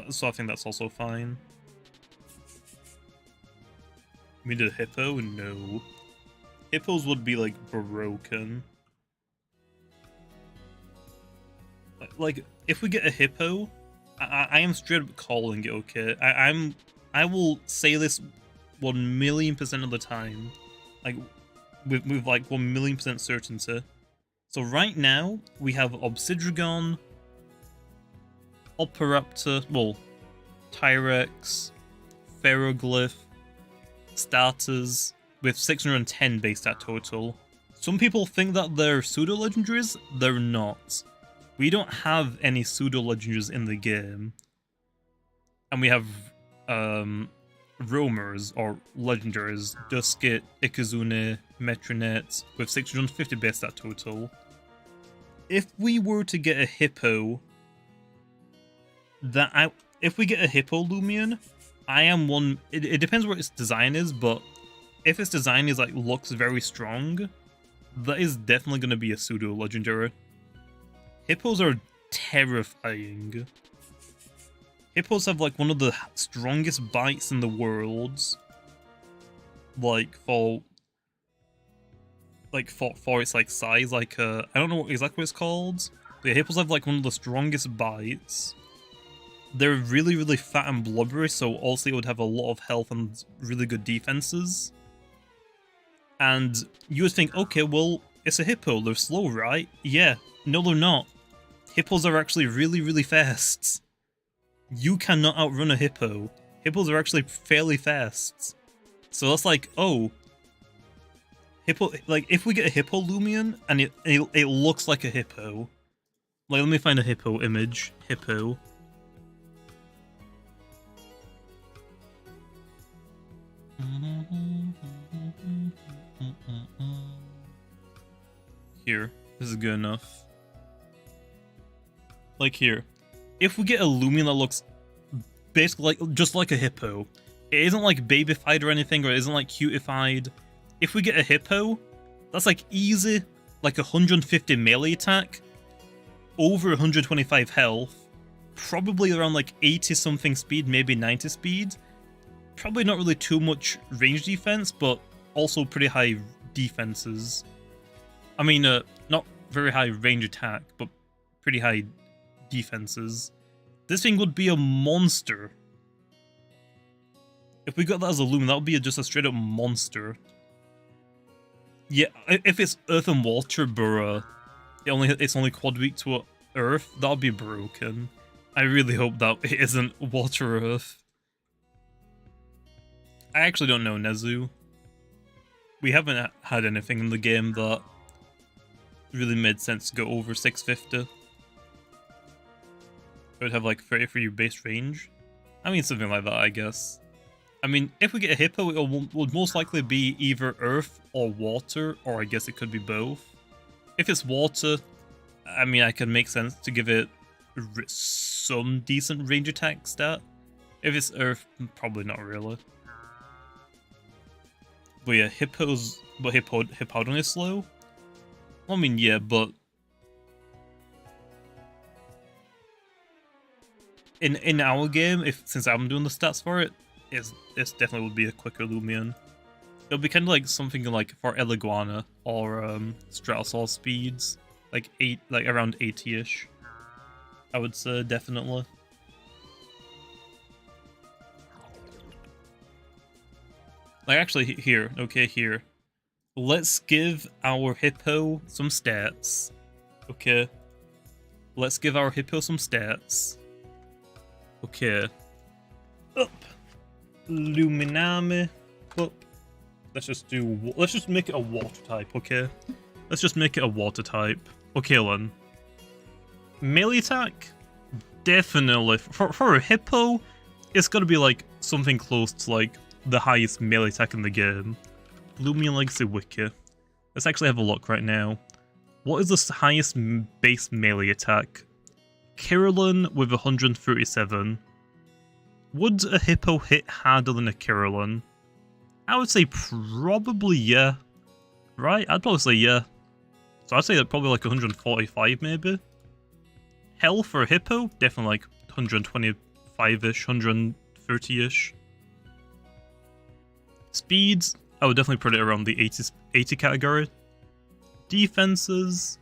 So I think that's also fine. We did a hippo? No. Hippos would be, like, broken. Like, if we get a hippo, I am straight up calling it, okay? I will say this 1,000,000% of the time. Like, with like 1,000,000% certainty. So right now, we have Obsidragon, Operaptor, well, Tyrex, Pharoglyph, starters, with 610 base stat total. Some people think that they're pseudo-legendaries, they're not. We don't have any pseudo-legendaries in the game. And we have roamers, or legendaries, Duskit, Ikazune, Metronet, with 650 base stat total. If we were to get a hippo, if we get a hippo Loomian, I am one. It depends what its design is, but if its design is like looks very strong, that is definitely going to be a pseudo legendary. Hippos are terrifying. Hippos have like one of the strongest bites in the world. Like for its like size, like I don't know exactly what it's called. But yeah, hippos have like one of the strongest bites. They're really, really fat and blubbery, so also it would have a lot of health and really good defenses. And you would think, okay, well, it's a hippo, they're slow, right? Yeah, no they're not. Hippos are actually really, really fast. You cannot outrun a hippo. Hippos are actually fairly fast. So that's like, oh, hippo, like if we get a hippo Loomian and it looks like a hippo. Like let me find a hippo image. Hippo. Here, this is good enough. Like here, if we get a Loomian that looks basically like just like a hippo, it isn't like babyfied or anything, or it isn't like cutified. If we get a hippo, that's like easy, like 150 melee attack, over 125 health, probably around like 80 something speed, maybe 90 speed. Probably not really too much range defense, but also pretty high defenses. I mean, not very high range attack, but pretty high defenses. This thing would be a monster. If we got that as a Loomian, that would be just a straight up monster. Yeah, if it's Earth and Water, bruh, it's only quad weak to Earth, that would be broken. I really hope that it isn't Water Earth. I actually don't know Nezu. We haven't had anything in the game that really made sense to go over 650. It would have like 33 base range. I mean, something like that, I guess. I mean, if we get a hippo, it would most likely be either Earth or Water, or I guess it could be both. If it's Water, I mean, I can make sense to give it some decent range attack stat. If it's Earth, probably not really. But yeah, Hippowdon is slow? I mean, yeah, but in our game, since I'm doing the stats for it, it definitely would be a quicker Loomian. It'll be kind of like something like for Eliguana or Stratosaur speeds, like around 80-ish. I would say definitely. Like actually here, okay, here. Let's give our hippo some stats. Okay. Let's give our hippo some stats. Okay. Up. Luminami. Up. Let's just make it a water type, okay? Let's just make it a water type. Okay, then. Melee attack? Definitely. For a hippo, it's gotta be like something close to like the highest melee attack in the game. Loomian Legacy Wiki. Let's actually have a look right now. What is the highest base melee attack? Kirillin with 137. Would a hippo hit harder than a Kirillin? I would say probably yeah. Right? I'd probably say yeah. So I'd say that probably like 145 maybe. Health for a hippo? Definitely like 125-ish, 130-ish. Speeds, I would definitely put it around the 80 category. Defenses,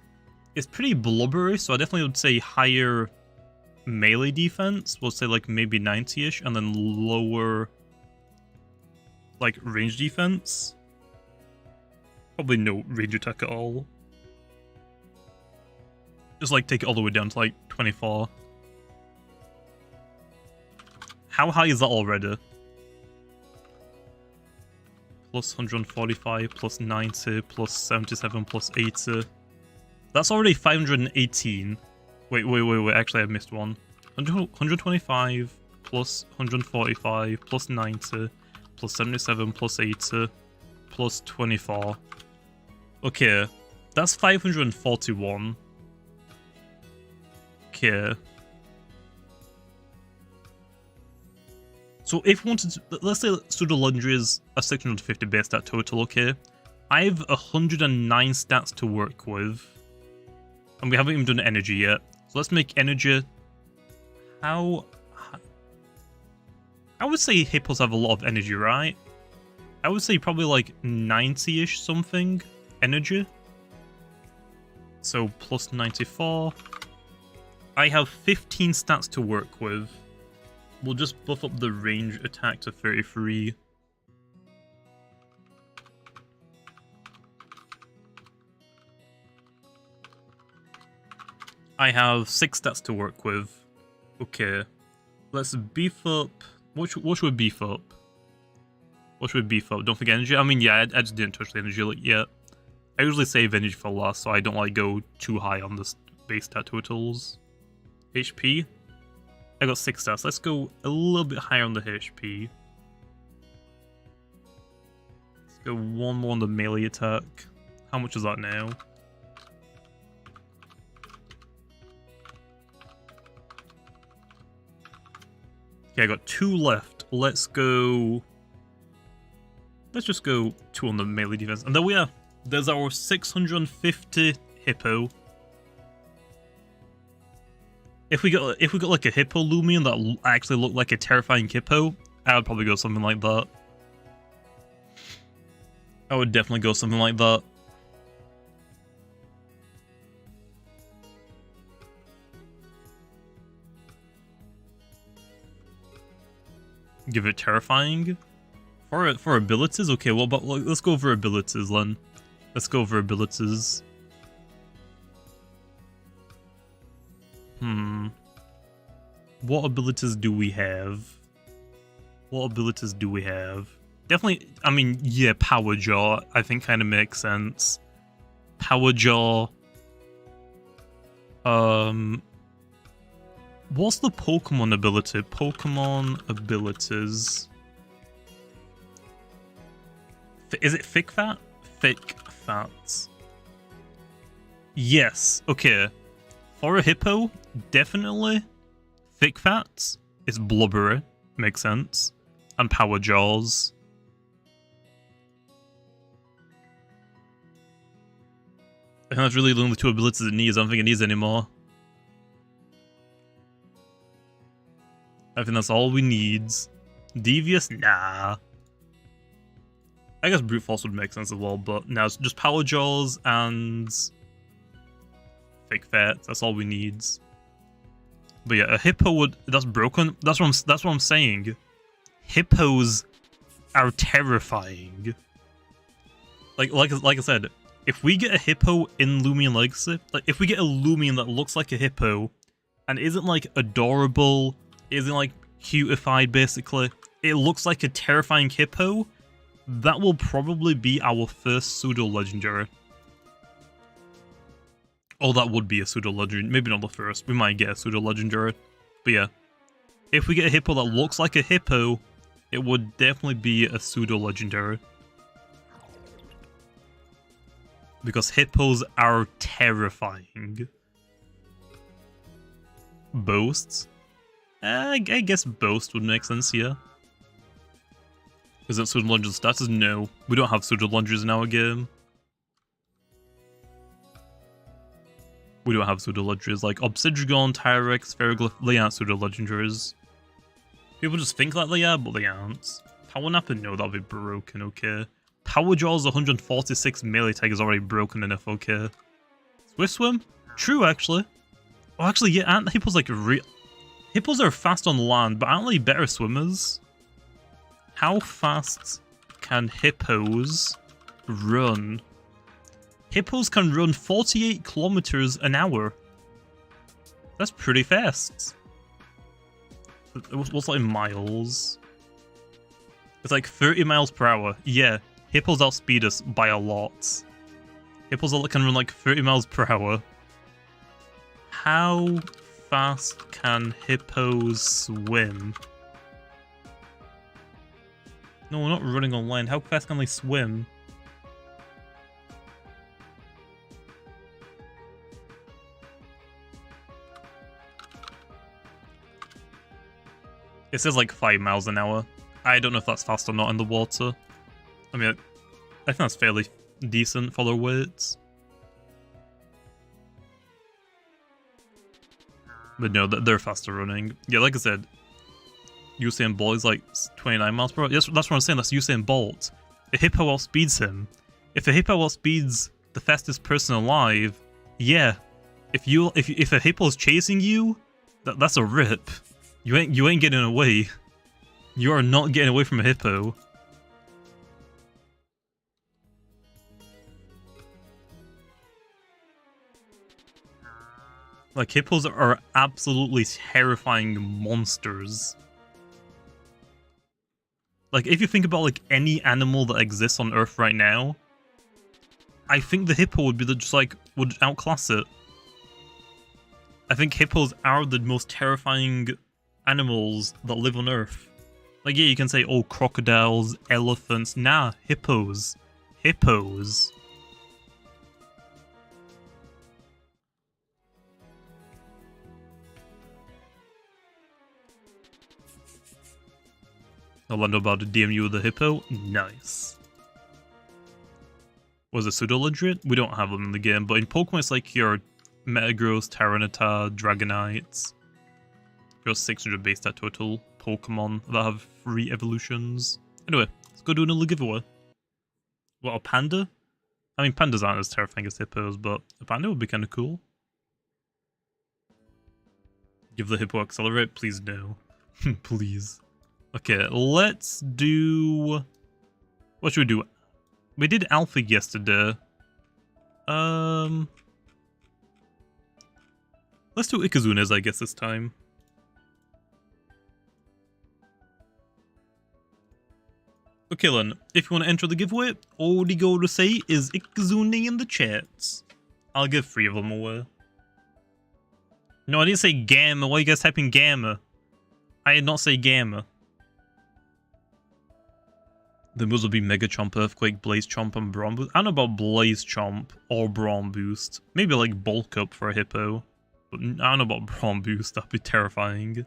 it's pretty blubbery, so I definitely would say higher melee defense. We'll say like maybe 90-ish, and then lower like range defense. Probably no range attack at all. Just like take it all the way down to like 24. How high is that already? Plus 145, plus 90, plus 77, plus 80. That's already 518. Wait, actually I missed one. 125, plus 145, plus 90, plus 77, plus 80, plus 24. Okay, that's 541. Okay. So if we wanted to, let's say pseudo legendaries are 650 base stat total, okay? I have 109 stats to work with. And we haven't even done energy yet. So let's make energy. How? I would say hippos have a lot of energy, right? I would say probably like 90-ish something energy. So plus 94. I have 15 stats to work with. We'll just buff up the range attack to 33. I have 6 stats to work with. Okay. Let's beef up. What should we beef up? What should we beef up? Don't forget energy. I mean, yeah, I just didn't touch the energy yet. I usually save energy for last, so I don't like go too high on the base stat totals. HP. I got 6 stats. Let's go a little bit higher on the HP. Let's go one more on the melee attack. How much is that now? Okay, I got 2 left. Let's go... Let's just go 2 on the melee defense. And there we are. There's our 650 hippo. If we got like a hippo Loomian that actually looked like a terrifying hippo, I would probably go something like that. I would definitely go something like that. Give it terrifying. For abilities, okay. Well, but let's go over abilities, then. Let's go over abilities. What abilities do we have? What abilities do we have? Definitely, I mean, yeah, Power Jaw, I think kind of makes sense. Power Jaw. What's the Pokemon ability? Pokemon abilities. Is it Thick Fat? Thick Fats. Yes, okay. For a hippo, definitely Thick Fats is blubbery, makes sense, and Power Jaws. I think that's really the only 2 abilities it needs. I don't think it needs any more. I think that's all we need. Devious? Nah. I guess Brute Force would make sense as well, but now it's just Power Jaws and Thick Fat. That's all we need. But yeah, a hippo would... That's broken. That's what I'm saying. Hippos are terrifying. Like I said, if we get a hippo in Loomian Legacy, like if we get a Loomian that looks like a hippo and isn't like adorable, isn't like cutified basically, it looks like a terrifying hippo, that will probably be our first pseudo legendary. Oh, that would be a pseudo-legendary. Maybe not the first. We might get a pseudo-legendary. But yeah. If we get a hippo that looks like a hippo, it would definitely be a pseudo-legendary. Because hippos are terrifying. Boasts? I guess Boast would make sense, yeah. Is that pseudo-legendary status? No. We don't have pseudo-legendaries in our game. We don't have pseudo-legendaries like Obsidian, Tyrex, Pharoglyph. They aren't pseudo-legendaries. People just think that they are, but they aren't. Power Napper? No, that'll be broken, okay. Power Jaw's 146 melee tag is already broken enough, okay. Swift Swim? True, actually. Oh, actually, yeah, aren't hippos like hippos are fast on land, but aren't they better swimmers? How fast can hippos run? Hippos can run 48 kilometers an hour. That's pretty fast. What's like miles? It's like 30 miles per hour. Yeah, hippos outspeed us by a lot. Hippos can run like 30 miles per hour. How fast can hippos swim? No, we're not running on land. How fast can they swim? It says like 5 miles an hour. I don't know if that's fast or not in the water. I mean, I think that's fairly decent for their weights. But no, they're faster running. Yeah, like I said, Usain Bolt is like 29 miles per hour. Yes, that's what I'm saying. That's Usain Bolt. A hippo outspeeds him. If a hippo outspeeds the fastest person alive, yeah. If a hippo is chasing you, that's a rip. You ain't getting away. You are not getting away from a hippo. Like, hippos are absolutely terrifying monsters. Like, if you think about, like, any animal that exists on Earth right now, I think the hippo would be would outclass it. I think hippos are the most terrifying animals that live on Earth. Like, yeah, you can say, oh, crocodiles, elephants. Nah, hippos. Hippos. Orlando about to DM you with a hippo? Nice. Was it pseudo-legit? We don't have them in the game, but in Pokemon it's like your Metagross, Tyranitar, Dragonites. Your 600 base stat total Pokemon that have 3 evolutions. Anyway, let's go do another giveaway. What, a panda? I mean, pandas aren't as terrifying as hippos, but a panda would be kind of cool. Give the hippo accelerate? Please no. Please. Okay, let's do... What should we do? We did Alpha yesterday. Let's do Ikazunas, I guess, this time. Okay then, if you want to enter the giveaway, all you go to say is Ikazune in the chats. I'll give 3 of them away. No, I didn't say Gamma. Why are you guys typing Gamma? I did not say Gamma. The moves will be Mega Chomp, Earthquake, Blaze Chomp, and Brawn Boost. I don't know about Blaze Chomp or Brawn Boost. Maybe like Bulk Up for a Hippo. But I don't know about Brawn Boost, that'd be terrifying.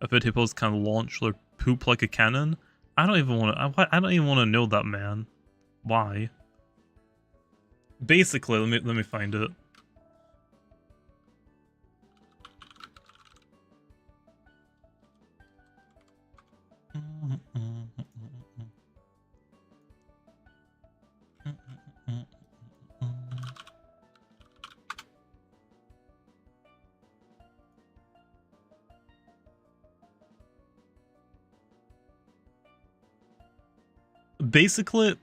I've heard hippos can launch their poop like a cannon. I don't even want to know that, man. Why? Basically, let me find it. Basically,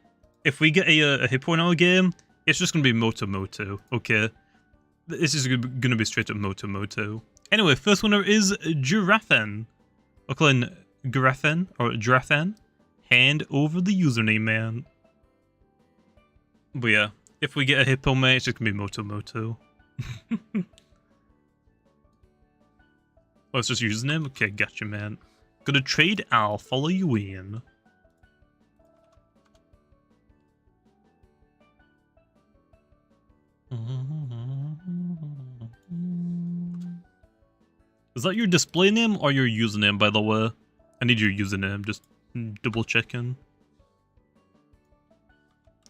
if we get a hippo in our game, it's just going to be Moto, okay? It's just going to be straight up Moto. Anyway, first winner is Giraffen. Okay, Giraffen, or Giraffen, hand over the username, man. But yeah, if we get a hippo, mate, it's just going to be Moto. Oh, it's just username? Okay, gotcha, man. Gonna trade Al, follow you in. Is that your display name or your username, by the way? I need your username, just double checking.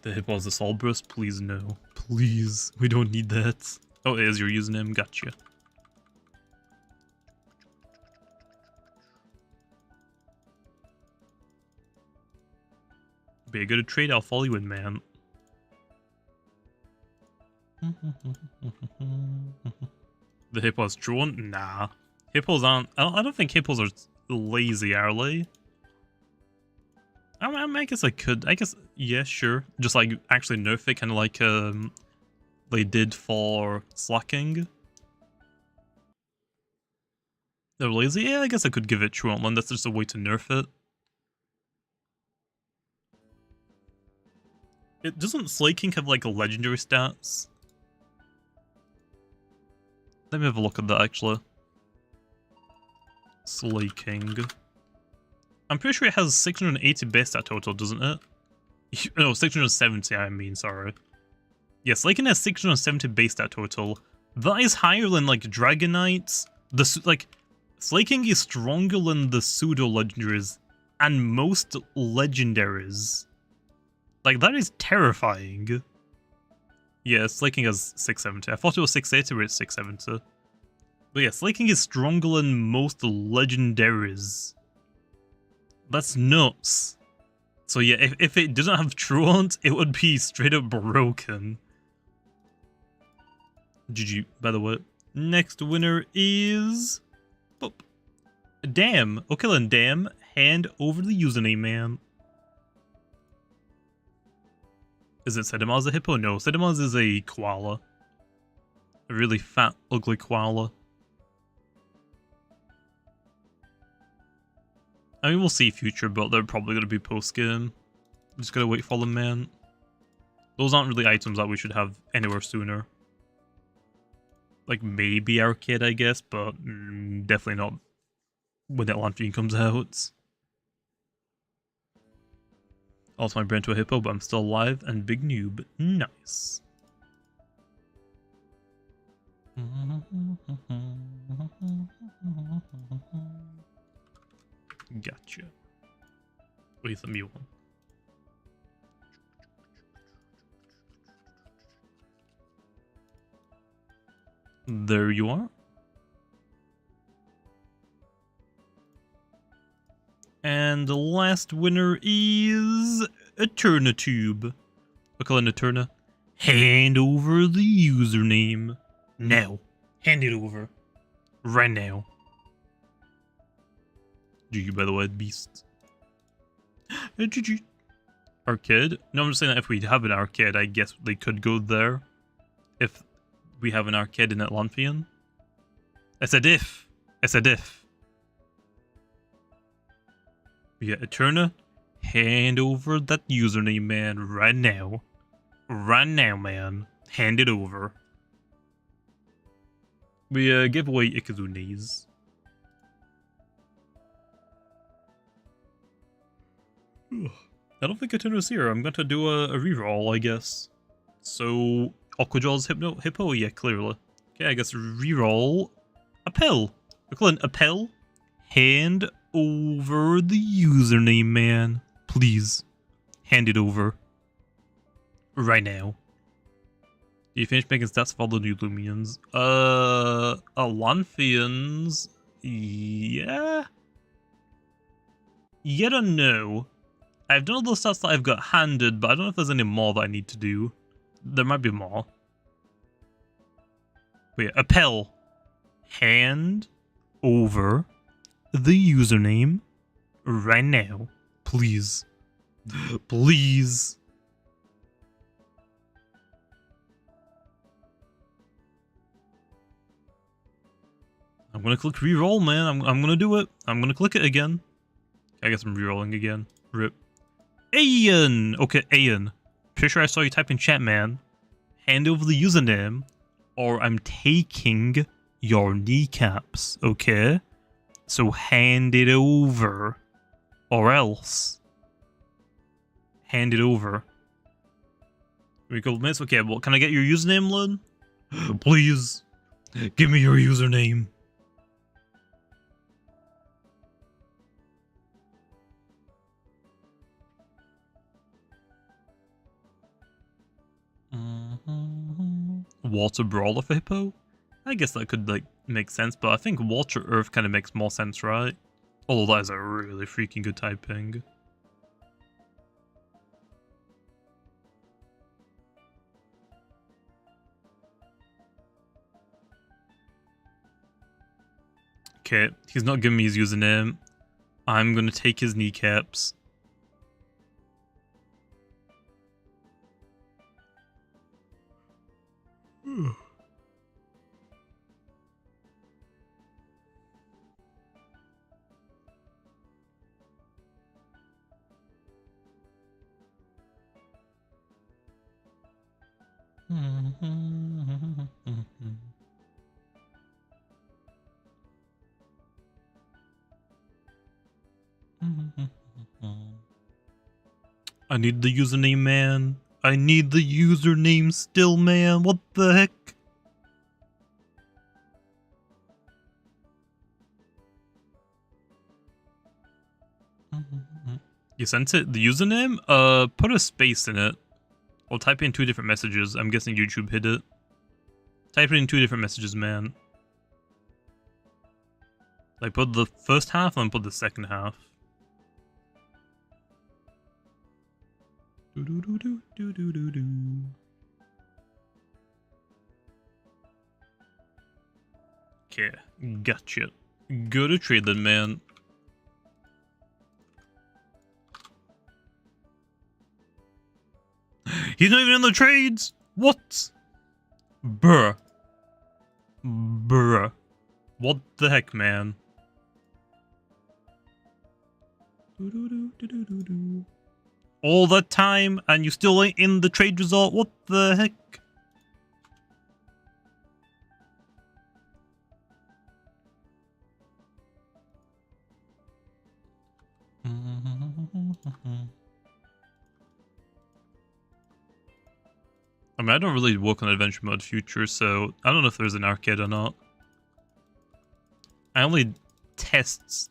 The hippo's a Solbrus? Please no. Please, we don't need that. Oh, it is your username, gotcha. Be a good trade, I'll follow you in, man. The hippos drone? Nah. Hippos aren't... I don't think hippos are lazy, are they? I guess I could. I guess, yeah, sure. Just like actually nerf it, kind of like they did for slacking. They're lazy? Yeah, I guess I could give it Truantland. That's just a way to nerf it. It doesn't Slaking have like legendary stats? Let me have a look at that actually. Slaking. I'm pretty sure it has 680 base stat total, doesn't it? No, 670, I mean, sorry. Yeah, Slaking has 670 base stat total. That is higher than like Dragonites. Slaking is stronger than the pseudo legendaries and most legendaries. Like, that is terrifying. Yeah, Slaking has 670. I thought it was 680, but it's 670. But yeah, Slaking is stronger than most legendaries. That's nuts. So yeah, if it doesn't have Truant, it would be straight up broken. GG, by the way. Next winner is... Boop. Damn. Okay then, Damn. Hand over the username, man. Is it Sedimaz a hippo? No, Sedimaz is a koala. A really fat, ugly koala. I mean, we'll see future, but they're probably going to be post-game. Just gotta wait for them, man. Those aren't really items that we should have anywhere sooner. Like, maybe arcade, I guess, but definitely not when that Lanfian comes out. Also, my brain to a hippo, but I'm still alive and big noob. Nice. Gotcha. Wait, let me one. There you are. And the last winner is Eternatube. We'll call it Eterna. Hand over the username. Now. Hand it over. Right now. GG, by the way, beast. GG. Arcade? No, I'm just saying that if we have an arcade, I guess they could go there. If we have an arcade in Atlantean. I said if. I said if. Yeah, Eterna, hand over that username, man, right now. Right now, man. Hand it over. We give away Ikazunes. I don't think Eterna's here. I'm going to do a reroll, I guess. So, Aquajaw's Hippo? Yeah, clearly. Okay, I guess reroll. Appel. We're calling Appel. Hand over the username, man. Please. Hand it over. Right now. Do you finish making stats for all the new Loomians? Alanfians? Yeah? Yet or no? I've done all those stats that I've got handed, but I don't know if there's any more that I need to do. There might be more. Wait, Appel. Hand over the username right now. Please. Please. I'm gonna click reroll, man. I'm gonna do it. I'm gonna click it again. I guess I'm rerolling again. Rip. Ian! Okay, Ian. Pretty sure I saw you type in chat, man. Hand over the username, or I'm taking your kneecaps, okay? So hand it over. Or else. Hand it over. We go, miss. Okay, well, can I get your username, Lynn? Please. Give me your username. Water Brawler for Hippo? I guess that could, like, make sense, but I think Water Earth kind of makes more sense, right? Although that is a really freaking good typing. Okay, he's not giving me his username. I'm gonna take his kneecaps. I need the username, man. I need the username still, man. What the heck? You sent it? The username? Put a space in it. Or type in 2 different messages. I'm guessing YouTube hid it. Type it in 2 different messages, man. Like, put the first half and then put the second half. Okay, gotcha. Go to trade then, man. He's not even in the trades! What? Bruh. Bruh. What the heck, man? All that time, and you still ain't in the trade result? What the heck? I mean, I don't really work on Adventure Mode Future, so I don't know if there's an arcade or not. I only test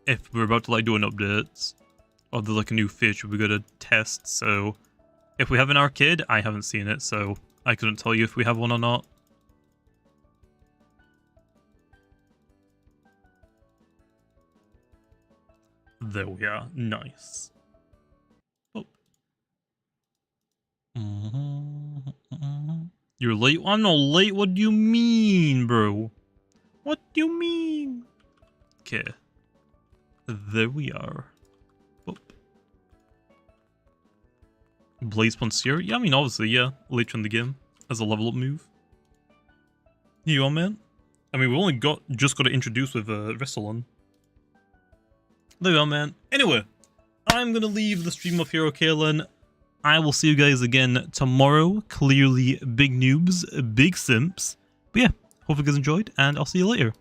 if we're about to like do an update, or there's like a new feature we gotta test, so if we have an arcade, I haven't seen it, so I couldn't tell you if we have one or not. There we are. Nice. Oh. You're late? I'm not late. What do you mean, bro? What do you mean? Okay. There we are. Oh. Blaze Ponsier? Yeah, I mean, obviously, yeah. Later in the game. As a level up move. Here you are, man. I mean, we only just got to introduce with Wrestle. There we are, man. Anyway, I'm gonna leave the stream off here, okay, Len? I will see you guys again tomorrow. Clearly, big noobs, big simps. But yeah, hope you guys enjoyed, and I'll see you later.